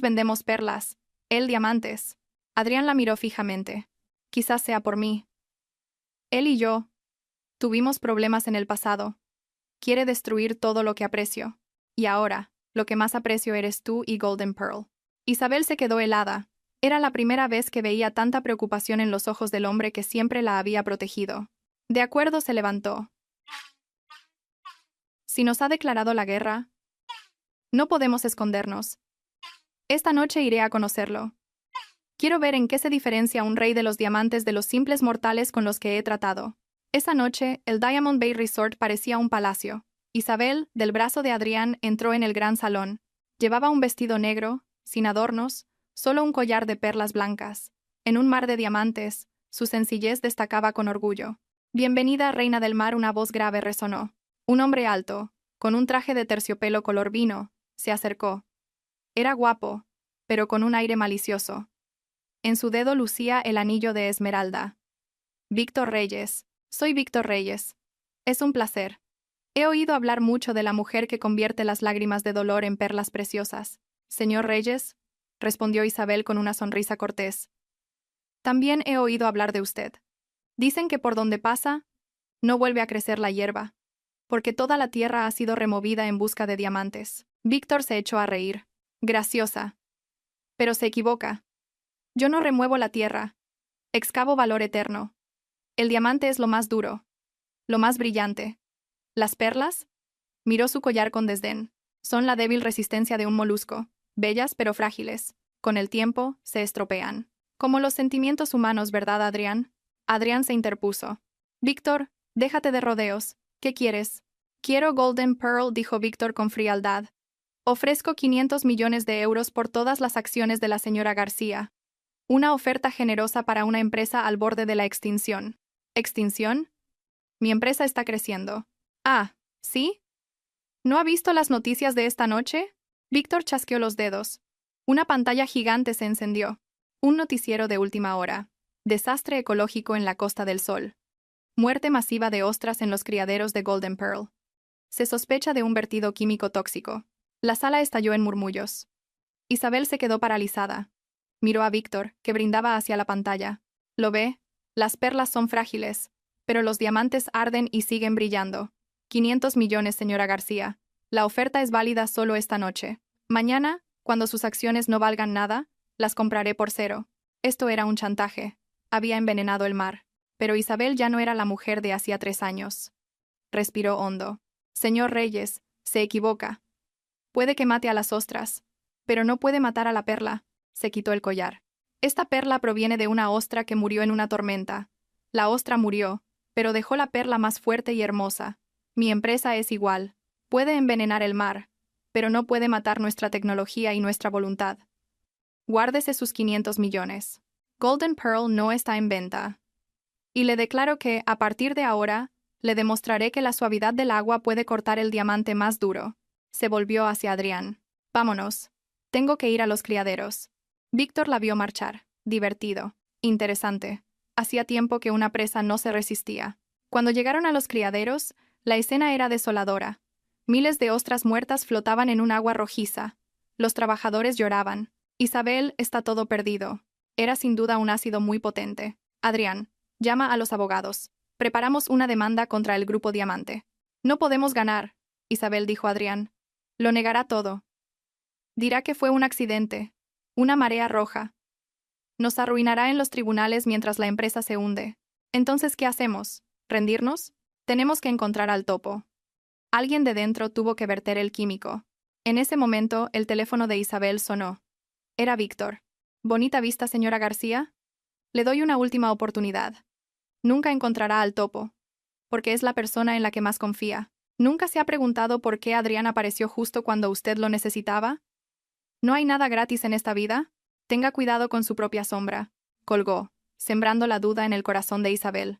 vendemos perlas, él diamantes. Adrián la miró fijamente. Quizás sea por mí. Él y yo tuvimos problemas en el pasado. Quiere destruir todo lo que aprecio. Y ahora, lo que más aprecio eres tú y Golden Pearl. Isabel se quedó helada. Era la primera vez que veía tanta preocupación en los ojos del hombre que siempre la había protegido. De acuerdo, se levantó. Si nos ha declarado la guerra, No podemos escondernos. Esta noche iré a conocerlo. Quiero ver en qué se diferencia un rey de los diamantes de los simples mortales con los que he tratado. Esa noche, el Diamond Bay Resort parecía un palacio. Isabel, del brazo de Adrián, entró en el gran salón. Llevaba un vestido negro, sin adornos, solo un collar de perlas blancas. En un mar de diamantes, su sencillez destacaba con orgullo. Bienvenida, reina del mar, una voz grave resonó. Un hombre alto, con un traje de terciopelo color vino, se acercó. Era guapo, pero con un aire malicioso. En su dedo lucía el anillo de esmeralda. Víctor Reyes. Soy Víctor Reyes. Es un placer. He oído hablar mucho de la mujer que convierte las lágrimas de dolor en perlas preciosas. Señor Reyes, respondió Isabel con una sonrisa cortés. También he oído hablar de usted. Dicen que por donde pasa, no vuelve a crecer la hierba, porque toda la tierra ha sido removida en busca de diamantes. Víctor se echó a reír. Graciosa. Pero se equivoca. Yo no remuevo la tierra. Excavo valor eterno. El diamante es lo más duro, lo más brillante. ¿Las perlas? Miró su collar con desdén. Son la débil resistencia de un molusco, bellas pero frágiles. Con el tiempo, se estropean. Como los sentimientos humanos, ¿verdad, Adrián? Adrián se interpuso. Víctor, déjate de rodeos. ¿Qué quieres? Quiero Golden Pearl, dijo Víctor con frialdad. Ofrezco 500 millones de euros por todas las acciones de la señora García. Una oferta generosa para una empresa al borde de la extinción. ¿Extinción? Mi empresa está creciendo. Ah, ¿sí? ¿No ha visto las noticias de esta noche? Víctor chasqueó los dedos. Una pantalla gigante se encendió. Un noticiero de última hora. Desastre ecológico en la Costa del Sol. Muerte masiva de ostras en los criaderos de Golden Pearl. Se sospecha de un vertido químico tóxico. La sala estalló en murmullos. Isabel se quedó paralizada. Miró a Víctor, que brindaba hacia la pantalla. ¿Lo ve? Las perlas son frágiles, pero los diamantes arden y siguen brillando. 500 millones, señora García. La oferta es válida solo esta noche. Mañana, cuando sus acciones no valgan nada, las compraré por cero. Esto era un chantaje. Había envenenado el mar. Pero Isabel ya no era la mujer de hacía 3 años. Respiró hondo. Señor Reyes, se equivoca. Puede que mate a las ostras, pero no puede matar a la perla. Se quitó el collar. Esta perla proviene de una ostra que murió en una tormenta. La ostra murió, pero dejó la perla más fuerte y hermosa. Mi empresa es igual. Puede envenenar el mar, pero no puede matar nuestra tecnología y nuestra voluntad. Guárdese sus 500 millones. Golden Pearl no está en venta. Y le declaro que, a partir de ahora, le demostraré que la suavidad del agua puede cortar el diamante más duro. Se volvió hacia Adrián. Vámonos. Tengo que ir a los criaderos. Víctor la vio marchar. Divertido. Interesante. Hacía tiempo que una presa no se resistía. Cuando llegaron a los criaderos, la escena era desoladora. Miles de ostras muertas flotaban en un agua rojiza. Los trabajadores lloraban. Isabel, está todo perdido. Era sin duda un ácido muy potente. Adrián, llama a los abogados. Preparamos una demanda contra el Grupo Diamante. No podemos ganar, Isabel dijo a Adrián. Lo negará todo. Dirá que fue un accidente. Una marea roja. Nos arruinará en los tribunales mientras la empresa se hunde. Entonces, ¿qué hacemos? ¿Rendirnos? Tenemos que encontrar al topo. Alguien de dentro tuvo que verter el químico. En ese momento, el teléfono de Isabel sonó. Era Víctor. ¿Bonita vista, señora García? Le doy una última oportunidad. Nunca encontrará al topo, porque es la persona en la que más confía. ¿Nunca se ha preguntado por qué Adrián apareció justo cuando usted lo necesitaba? ¿No hay nada gratis en esta vida? Tenga cuidado con su propia sombra. Colgó, sembrando la duda en el corazón de Isabel.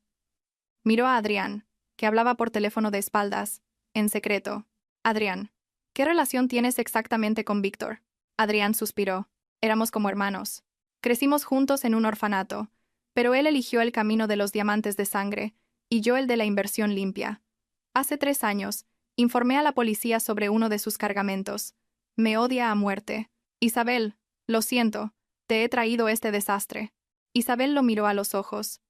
Miró a Adrián, que hablaba por teléfono de espaldas, en secreto. Adrián, ¿qué relación tienes exactamente con Víctor? Adrián suspiró. Éramos como hermanos. Crecimos juntos en un orfanato, pero él eligió el camino de los diamantes de sangre, y yo el de la inversión limpia. Hace 3 años, informé a la policía sobre uno de sus cargamentos. Me odia a muerte. Isabel, lo siento, te he traído este desastre. Isabel lo miró a los ojos.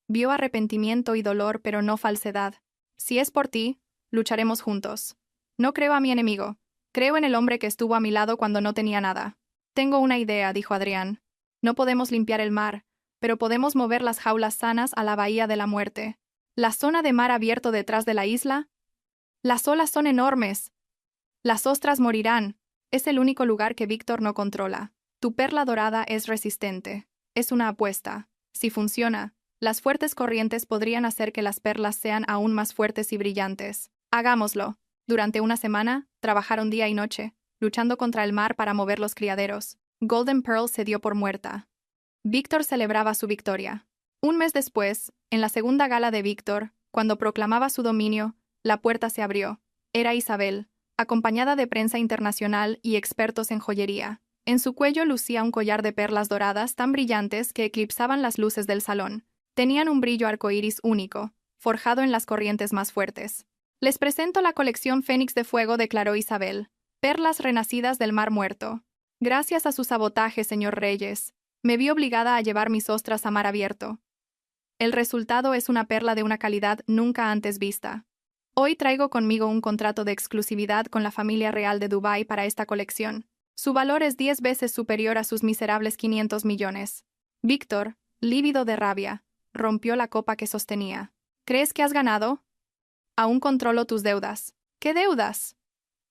Vio arrepentimiento y dolor, pero no falsedad. Si es por ti, lucharemos juntos. No creo a mi enemigo. Creo en el hombre que estuvo a mi lado cuando no tenía nada. Tengo una idea, dijo Adrián. No podemos limpiar el mar, pero podemos mover las jaulas sanas a la bahía de la muerte. La zona de mar abierto detrás de la isla. Las olas son enormes. Las ostras morirán. Es el único lugar que Víctor no controla. Tu perla dorada es resistente. Es una apuesta. Si funciona, las fuertes corrientes podrían hacer que las perlas sean aún más fuertes y brillantes. Hagámoslo. Durante una semana, trabajaron día y noche, luchando contra el mar para mover los criaderos. Golden Pearl se dio por muerta. Víctor celebraba su victoria. Un mes después, en la segunda gala de Víctor, cuando proclamaba su dominio, la puerta se abrió. Era Isabel, acompañada de prensa internacional y expertos en joyería. En su cuello lucía un collar de perlas doradas tan brillantes que eclipsaban las luces del salón. Tenían un brillo arcoíris único, forjado en las corrientes más fuertes. Les presento la colección Fénix de Fuego, declaró Isabel. Perlas renacidas del Mar Muerto. Gracias a su sabotaje, señor Reyes, me vi obligada a llevar mis ostras a mar abierto. El resultado es una perla de una calidad nunca antes vista. Hoy traigo conmigo un contrato de exclusividad con la familia real de Dubái para esta colección. Su valor es 10 veces superior a sus miserables 500 millones. Víctor, lívido de rabia, rompió la copa que sostenía. ¿Crees que has ganado? Aún controlo tus deudas. ¿Qué deudas?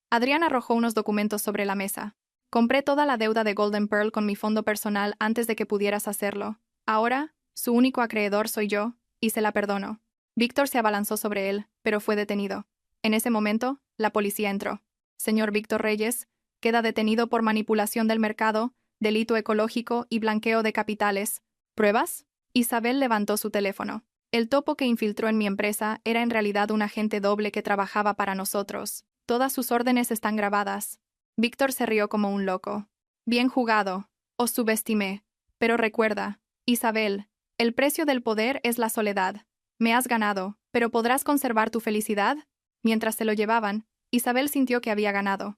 Adrián arrojó unos documentos sobre la mesa. Compré toda la deuda de Golden Pearl con mi fondo personal antes de que pudieras hacerlo. Ahora, su único acreedor soy yo, y se la perdono. Víctor se abalanzó sobre él, pero fue detenido. En ese momento, la policía entró. Señor Víctor Reyes, queda detenido por manipulación del mercado, delito ecológico y blanqueo de capitales. ¿Pruebas? Isabel levantó su teléfono. El topo que infiltró en mi empresa era en realidad un agente doble que trabajaba para nosotros. Todas sus órdenes están grabadas. Víctor se rió como un loco. Bien jugado. Os subestimé. Pero recuerda, Isabel, el precio del poder es la soledad. Me has ganado, pero ¿podrás conservar tu felicidad? Mientras se lo llevaban, Isabel sintió que había ganado.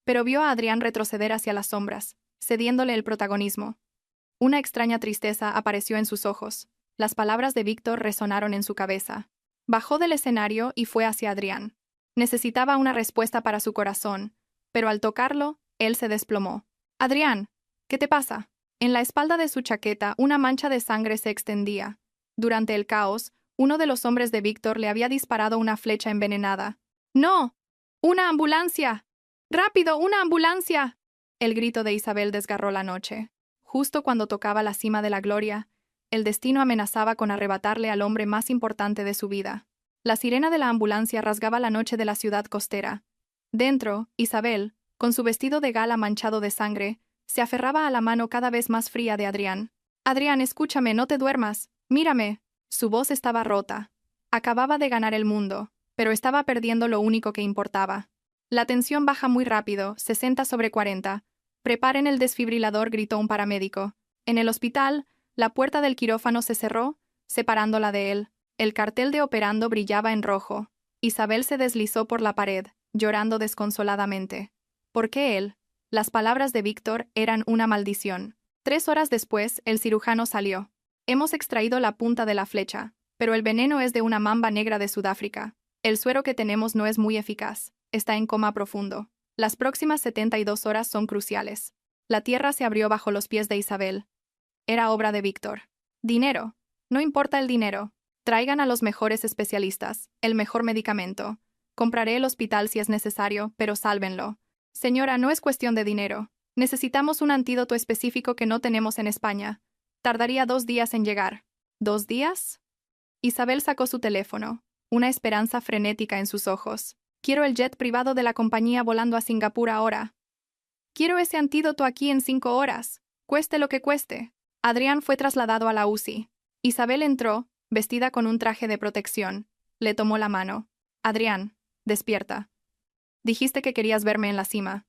Pero vio a Adrián retroceder hacia las sombras, cediéndole el protagonismo. Una extraña tristeza apareció en sus ojos. Las palabras de Víctor resonaron en su cabeza. Bajó del escenario y fue hacia Adrián. Necesitaba una respuesta para su corazón, pero al tocarlo, él se desplomó. «Adrián, ¿qué te pasa?» En la espalda de su chaqueta una mancha de sangre se extendía. Durante el caos, uno de los hombres de Víctor le había disparado una flecha envenenada. «¡No! ¡Una ambulancia! ¡Rápido, una ambulancia!» El grito de Isabel desgarró la noche. Justo cuando tocaba la cima de la gloria, el destino amenazaba con arrebatarle al hombre más importante de su vida. La sirena de la ambulancia rasgaba la noche de la ciudad costera. Dentro, Isabel, con su vestido de gala manchado de sangre, se aferraba a la mano cada vez más fría de Adrián. «Adrián, escúchame, no te duermas. Mírame». Su voz estaba rota. Acababa de ganar el mundo, pero estaba perdiendo lo único que importaba. La tensión baja muy rápido, 60/40. «Preparen el desfibrilador», gritó un paramédico. En el hospital, la puerta del quirófano se cerró, separándola de él. El cartel de operando brillaba en rojo. Isabel se deslizó por la pared, llorando desconsoladamente. ¿Por qué él? Las palabras de Víctor eran una maldición. 3 horas después, el cirujano salió. «Hemos extraído la punta de la flecha, pero el veneno es de una mamba negra de Sudáfrica. El suero que tenemos no es muy eficaz. Está en coma profundo. Las próximas 72 horas son cruciales». La tierra se abrió bajo los pies de Isabel. Era obra de Víctor. «Dinero. No importa el dinero. Traigan a los mejores especialistas, el mejor medicamento. Compraré el hospital si es necesario, pero sálvenlo. Señora, no es cuestión de dinero. Necesitamos un antídoto específico que no tenemos en España. Tardaría 2 días en llegar». ¿2 días? Isabel sacó su teléfono, una esperanza frenética en sus ojos. «Quiero el jet privado de la compañía volando a Singapur ahora. Quiero ese antídoto aquí en 5 horas, cueste lo que cueste». Adrián fue trasladado a la UCI. Isabel entró, vestida con un traje de protección. Le tomó la mano. «Adrián, despierta. Dijiste que querías verme en la cima.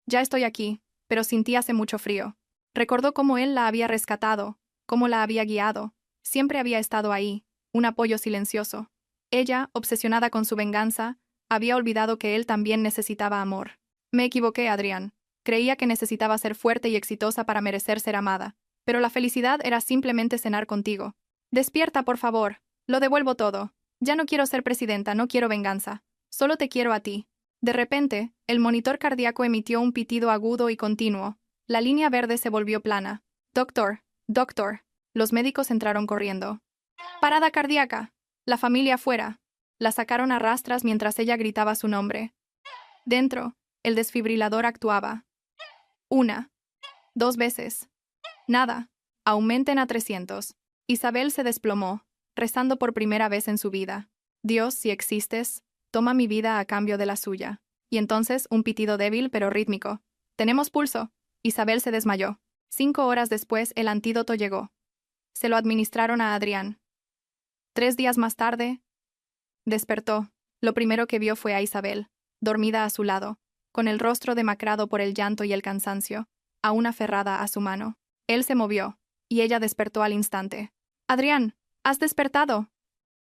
Ya estoy aquí, pero sin ti hace mucho frío». Recordó cómo él la había rescatado, cómo la había guiado. Siempre había estado ahí, un apoyo silencioso. Ella, obsesionada con su venganza, había olvidado que él también necesitaba amor. «Me equivoqué, Adrián. Creía que necesitaba ser fuerte y exitosa para merecer ser amada. Pero la felicidad era simplemente cenar contigo. Despierta, por favor. Lo devuelvo todo. Ya no quiero ser presidenta, no quiero venganza. Solo te quiero a ti». De repente, el monitor cardíaco emitió un pitido agudo y continuo. La línea verde se volvió plana. «Doctor, doctor». Los médicos entraron corriendo. «Parada cardíaca. La familia fuera». La sacaron a rastras mientras ella gritaba su nombre. Dentro, el desfibrilador actuaba. 1, 2 veces. Nada. Aumenten a 300. Isabel se desplomó, rezando por primera vez en su vida. Dios, si existes, toma mi vida a cambio de la suya. Y entonces un pitido débil pero rítmico. Tenemos pulso. Isabel se desmayó. 5 horas después el antídoto llegó. Se lo administraron a Adrián. 3 días más tarde, despertó. Lo primero que vio fue a Isabel, dormida a su lado, con el rostro demacrado por el llanto y el cansancio, aún aferrada a su mano. Él se movió, y ella despertó al instante. «Adrián, ¿has despertado?»,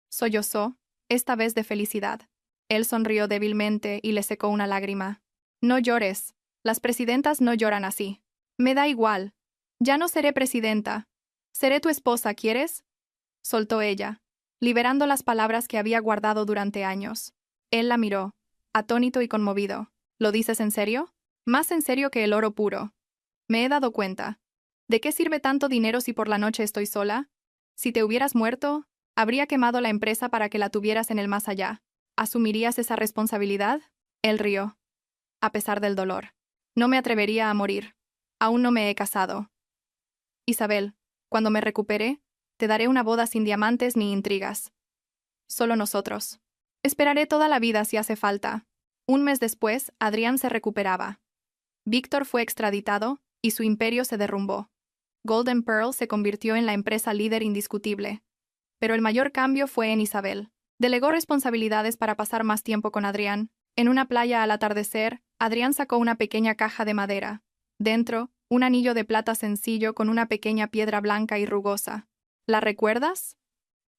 sollozó, esta vez de felicidad. Él sonrió débilmente y le secó una lágrima. «No llores. Las presidentas no lloran así. Me da igual. Ya no seré presidenta. Seré tu esposa, ¿quieres?», soltó ella, liberando las palabras que había guardado durante años. Él la miró, atónito y conmovido. «¿Lo dices en serio?». «Más en serio que el oro puro. Me he dado cuenta. ¿De qué sirve tanto dinero si por la noche estoy sola? Si te hubieras muerto, habría quemado la empresa para que la tuvieras en el más allá. ¿Asumirías esa responsabilidad?». Él rió. «A pesar del dolor. No me atrevería a morir. Aún no me he casado. Isabel, cuando me recupere, te daré una boda sin diamantes ni intrigas. Solo nosotros. Esperaré toda la vida si hace falta». 1 mes después, Adrián se recuperaba. Víctor fue extraditado, y su imperio se derrumbó. Golden Pearl se convirtió en la empresa líder indiscutible. Pero el mayor cambio fue en Isabel. Delegó responsabilidades para pasar más tiempo con Adrián. En una playa al atardecer, Adrián sacó una pequeña caja de madera. Dentro, un anillo de plata sencillo con una pequeña piedra blanca y rugosa. ¿La recuerdas?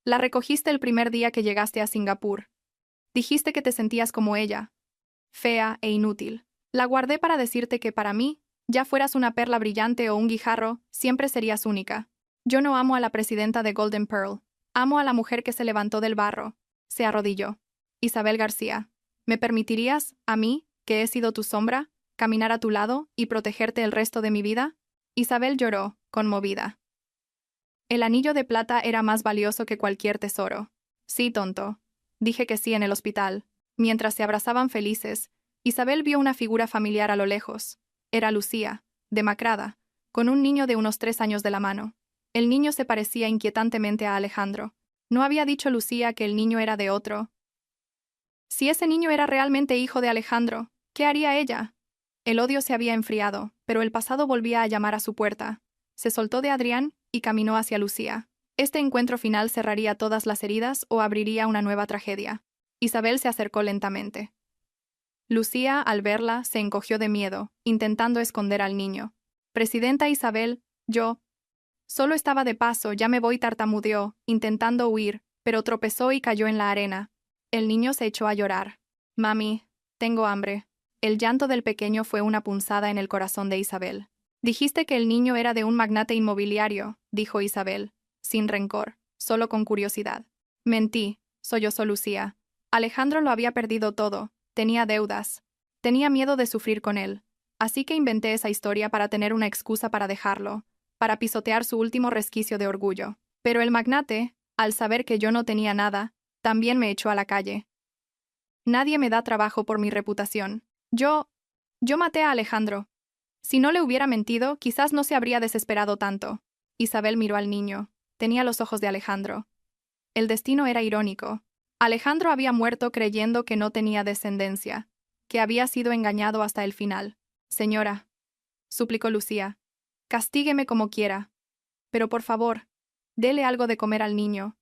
La recogiste el primer día que llegaste a Singapur. Dijiste que te sentías como ella, fea e inútil. La guardé para decirte que para mí, ya fueras una perla brillante o un guijarro, siempre serías única. Yo no amo a la presidenta de Golden Pearl. Amo a la mujer que se levantó del barro. Se arrodilló. Isabel García, ¿me permitirías, a mí, que he sido tu sombra, caminar a tu lado y protegerte el resto de mi vida? Isabel lloró, conmovida. El anillo de plata era más valioso que cualquier tesoro. Sí, tonto. Dije que sí en el hospital. Mientras se abrazaban felices, Isabel vio una figura familiar a lo lejos. Era Lucía, demacrada, con un niño de unos 3 años de la mano. El niño se parecía inquietantemente a Alejandro. ¿No había dicho Lucía que el niño era de otro? Si ese niño era realmente hijo de Alejandro, ¿qué haría ella? El odio se había enfriado, pero el pasado volvía a llamar a su puerta. Se soltó de Adrián y caminó hacia Lucía. Este encuentro final cerraría todas las heridas o abriría una nueva tragedia. Isabel se acercó lentamente. Lucía, al verla, se encogió de miedo, intentando esconder al niño. «Presidenta Isabel, yo. Solo estaba de paso, ya me voy», tartamudeó, intentando huir, pero tropezó y cayó en la arena. El niño se echó a llorar. «Mami, tengo hambre». El llanto del pequeño fue una punzada en el corazón de Isabel. «Dijiste que el niño era de un magnate inmobiliario», dijo Isabel, sin rencor, solo con curiosidad. «Mentí», sollozó Lucía. «Alejandro lo había perdido todo. Tenía deudas. Tenía miedo de sufrir con él. Así que inventé esa historia para tener una excusa para dejarlo, para pisotear su último resquicio de orgullo. Pero el magnate, al saber que yo no tenía nada, también me echó a la calle. Nadie me da trabajo por mi reputación. Yo maté a Alejandro. Si no le hubiera mentido, quizás no se habría desesperado tanto». Isabel miró al niño. Tenía los ojos de Alejandro. El destino era irónico. Alejandro había muerto creyendo que no tenía descendencia, que había sido engañado hasta el final. «Señora», suplicó Lucía, «castígueme como quiera. Pero por favor, dele algo de comer al niño.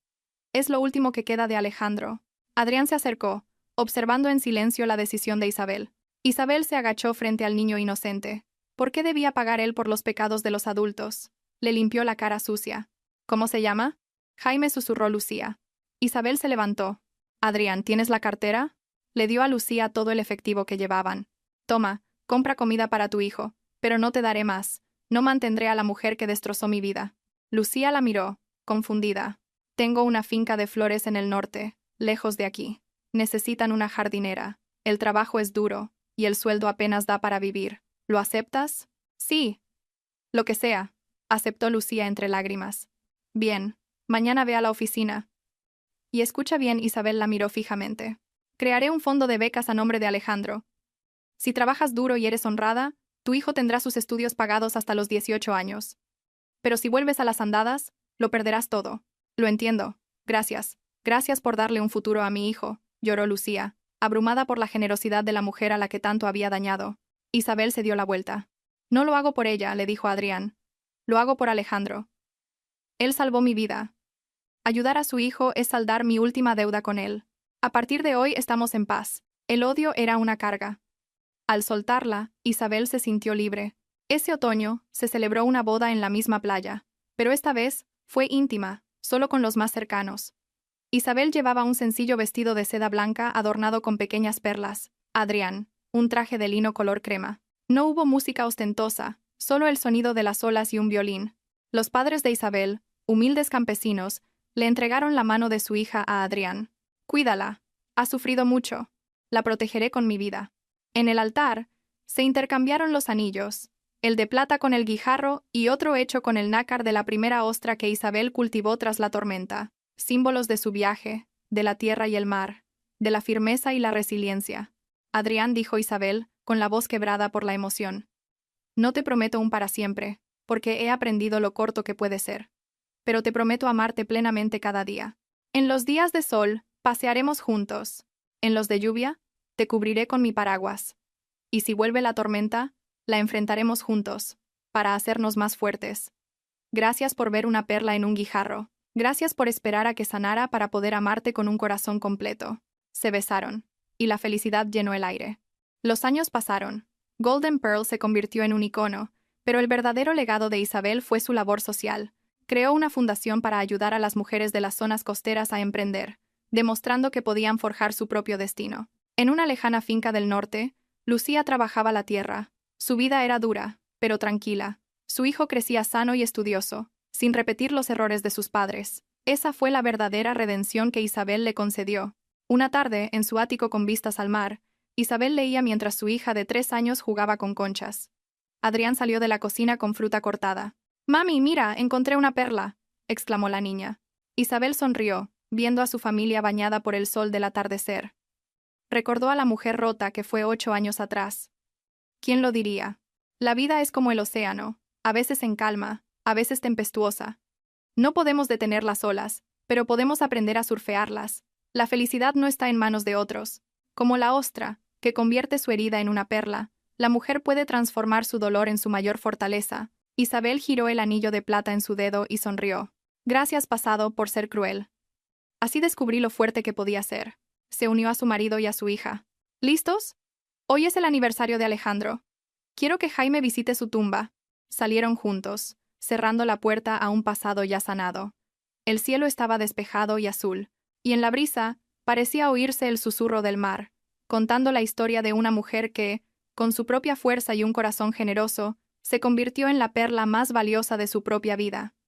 Es lo último que queda de Alejandro». Adrián se acercó, observando en silencio la decisión de Isabel. Isabel se agachó frente al niño inocente. ¿Por qué debía pagar él por los pecados de los adultos? Le limpió la cara sucia. «¿Cómo se llama?», Jaime, susurró Lucía. Isabel se levantó. «Adrián, ¿tienes la cartera?». Le dio a Lucía todo el efectivo que llevaban. «Toma, compra comida para tu hijo, pero no te daré más. No mantendré a la mujer que destrozó mi vida». Lucía la miró, confundida. «Tengo una finca de flores en el norte, lejos de aquí. Necesitan una jardinera. El trabajo es duro, y el sueldo apenas da para vivir. ¿Lo aceptas?». «Sí. Lo que sea», aceptó Lucía entre lágrimas. «Bien, mañana ve a la oficina». Y escucha bien, Isabel la miró fijamente. «Crearé un fondo de becas a nombre de Alejandro. Si trabajas duro y eres honrada, tu hijo tendrá sus estudios pagados hasta los 18 años. Pero si vuelves a las andadas, lo perderás todo. Lo entiendo. Gracias. Gracias por darle un futuro a mi hijo, lloró Lucía, abrumada por la generosidad de la mujer a la que tanto había dañado. Isabel se dio la vuelta. No lo hago por ella, le dijo a Adrián. Lo hago por Alejandro. Él salvó mi vida. Ayudar a su hijo es saldar mi última deuda con él. A partir de hoy estamos en paz. El odio era una carga. Al soltarla, Isabel se sintió libre. Ese otoño, se celebró una boda en la misma playa, pero esta vez fue íntima, solo con los más cercanos. Isabel llevaba un sencillo vestido de seda blanca adornado con pequeñas perlas. Adrián, un traje de lino color crema. No hubo música ostentosa, solo el sonido de las olas y un violín. Los padres de Isabel, humildes campesinos, le entregaron la mano de su hija a Adrián. Cuídala. Ha sufrido mucho. La protegeré con mi vida. En el altar, se intercambiaron los anillos, el de plata con el guijarro y otro hecho con el nácar de la primera ostra que Isabel cultivó tras la tormenta, símbolos de su viaje, de la tierra y el mar, de la firmeza y la resiliencia. Adrián, dijo Isabel, con la voz quebrada por la emoción. No te prometo un para siempre, porque he aprendido lo corto que puede ser. Pero te prometo amarte plenamente cada día. En los días de sol, pasearemos juntos. En los de lluvia, te cubriré con mi paraguas. Y si vuelve la tormenta, la enfrentaremos juntos, para hacernos más fuertes. Gracias por ver una perla en un guijarro. Gracias por esperar a que sanara para poder amarte con un corazón completo. Se besaron, y la felicidad llenó el aire. Los años pasaron. Golden Pearl se convirtió en un icono, pero el verdadero legado de Isabel fue su labor social. Creó una fundación para ayudar a las mujeres de las zonas costeras a emprender, demostrando que podían forjar su propio destino. En una lejana finca del norte, Lucía trabajaba la tierra. Su vida era dura, pero tranquila. Su hijo crecía sano y estudioso, sin repetir los errores de sus padres. Esa fue la verdadera redención que Isabel le concedió. Una tarde, en su ático con vistas al mar, Isabel leía mientras su hija de 3 años jugaba con conchas. Adrián salió de la cocina con fruta cortada. «Mami, mira, encontré una perla», exclamó la niña. Isabel sonrió, viendo a su familia bañada por el sol del atardecer. Recordó a la mujer rota que fue 8 años atrás. ¿Quién lo diría? La vida es como el océano, a veces en calma, a veces tempestuosa. No podemos detener las olas, pero podemos aprender a surfearlas. La felicidad no está en manos de otros. Como la ostra, que convierte su herida en una perla, la mujer puede transformar su dolor en su mayor fortaleza. Isabel giró el anillo de plata en su dedo y sonrió. Gracias, pasado, por ser cruel. Así descubrí lo fuerte que podía ser. Se unió a su marido y a su hija. ¿Listos? Hoy es el aniversario de Alejandro. Quiero que Jaime visite su tumba. Salieron juntos, cerrando la puerta a un pasado ya sanado. El cielo estaba despejado y azul, y en la brisa parecía oírse el susurro del mar, contando la historia de una mujer que, con su propia fuerza y un corazón generoso, se convirtió en la perla más valiosa de su propia vida.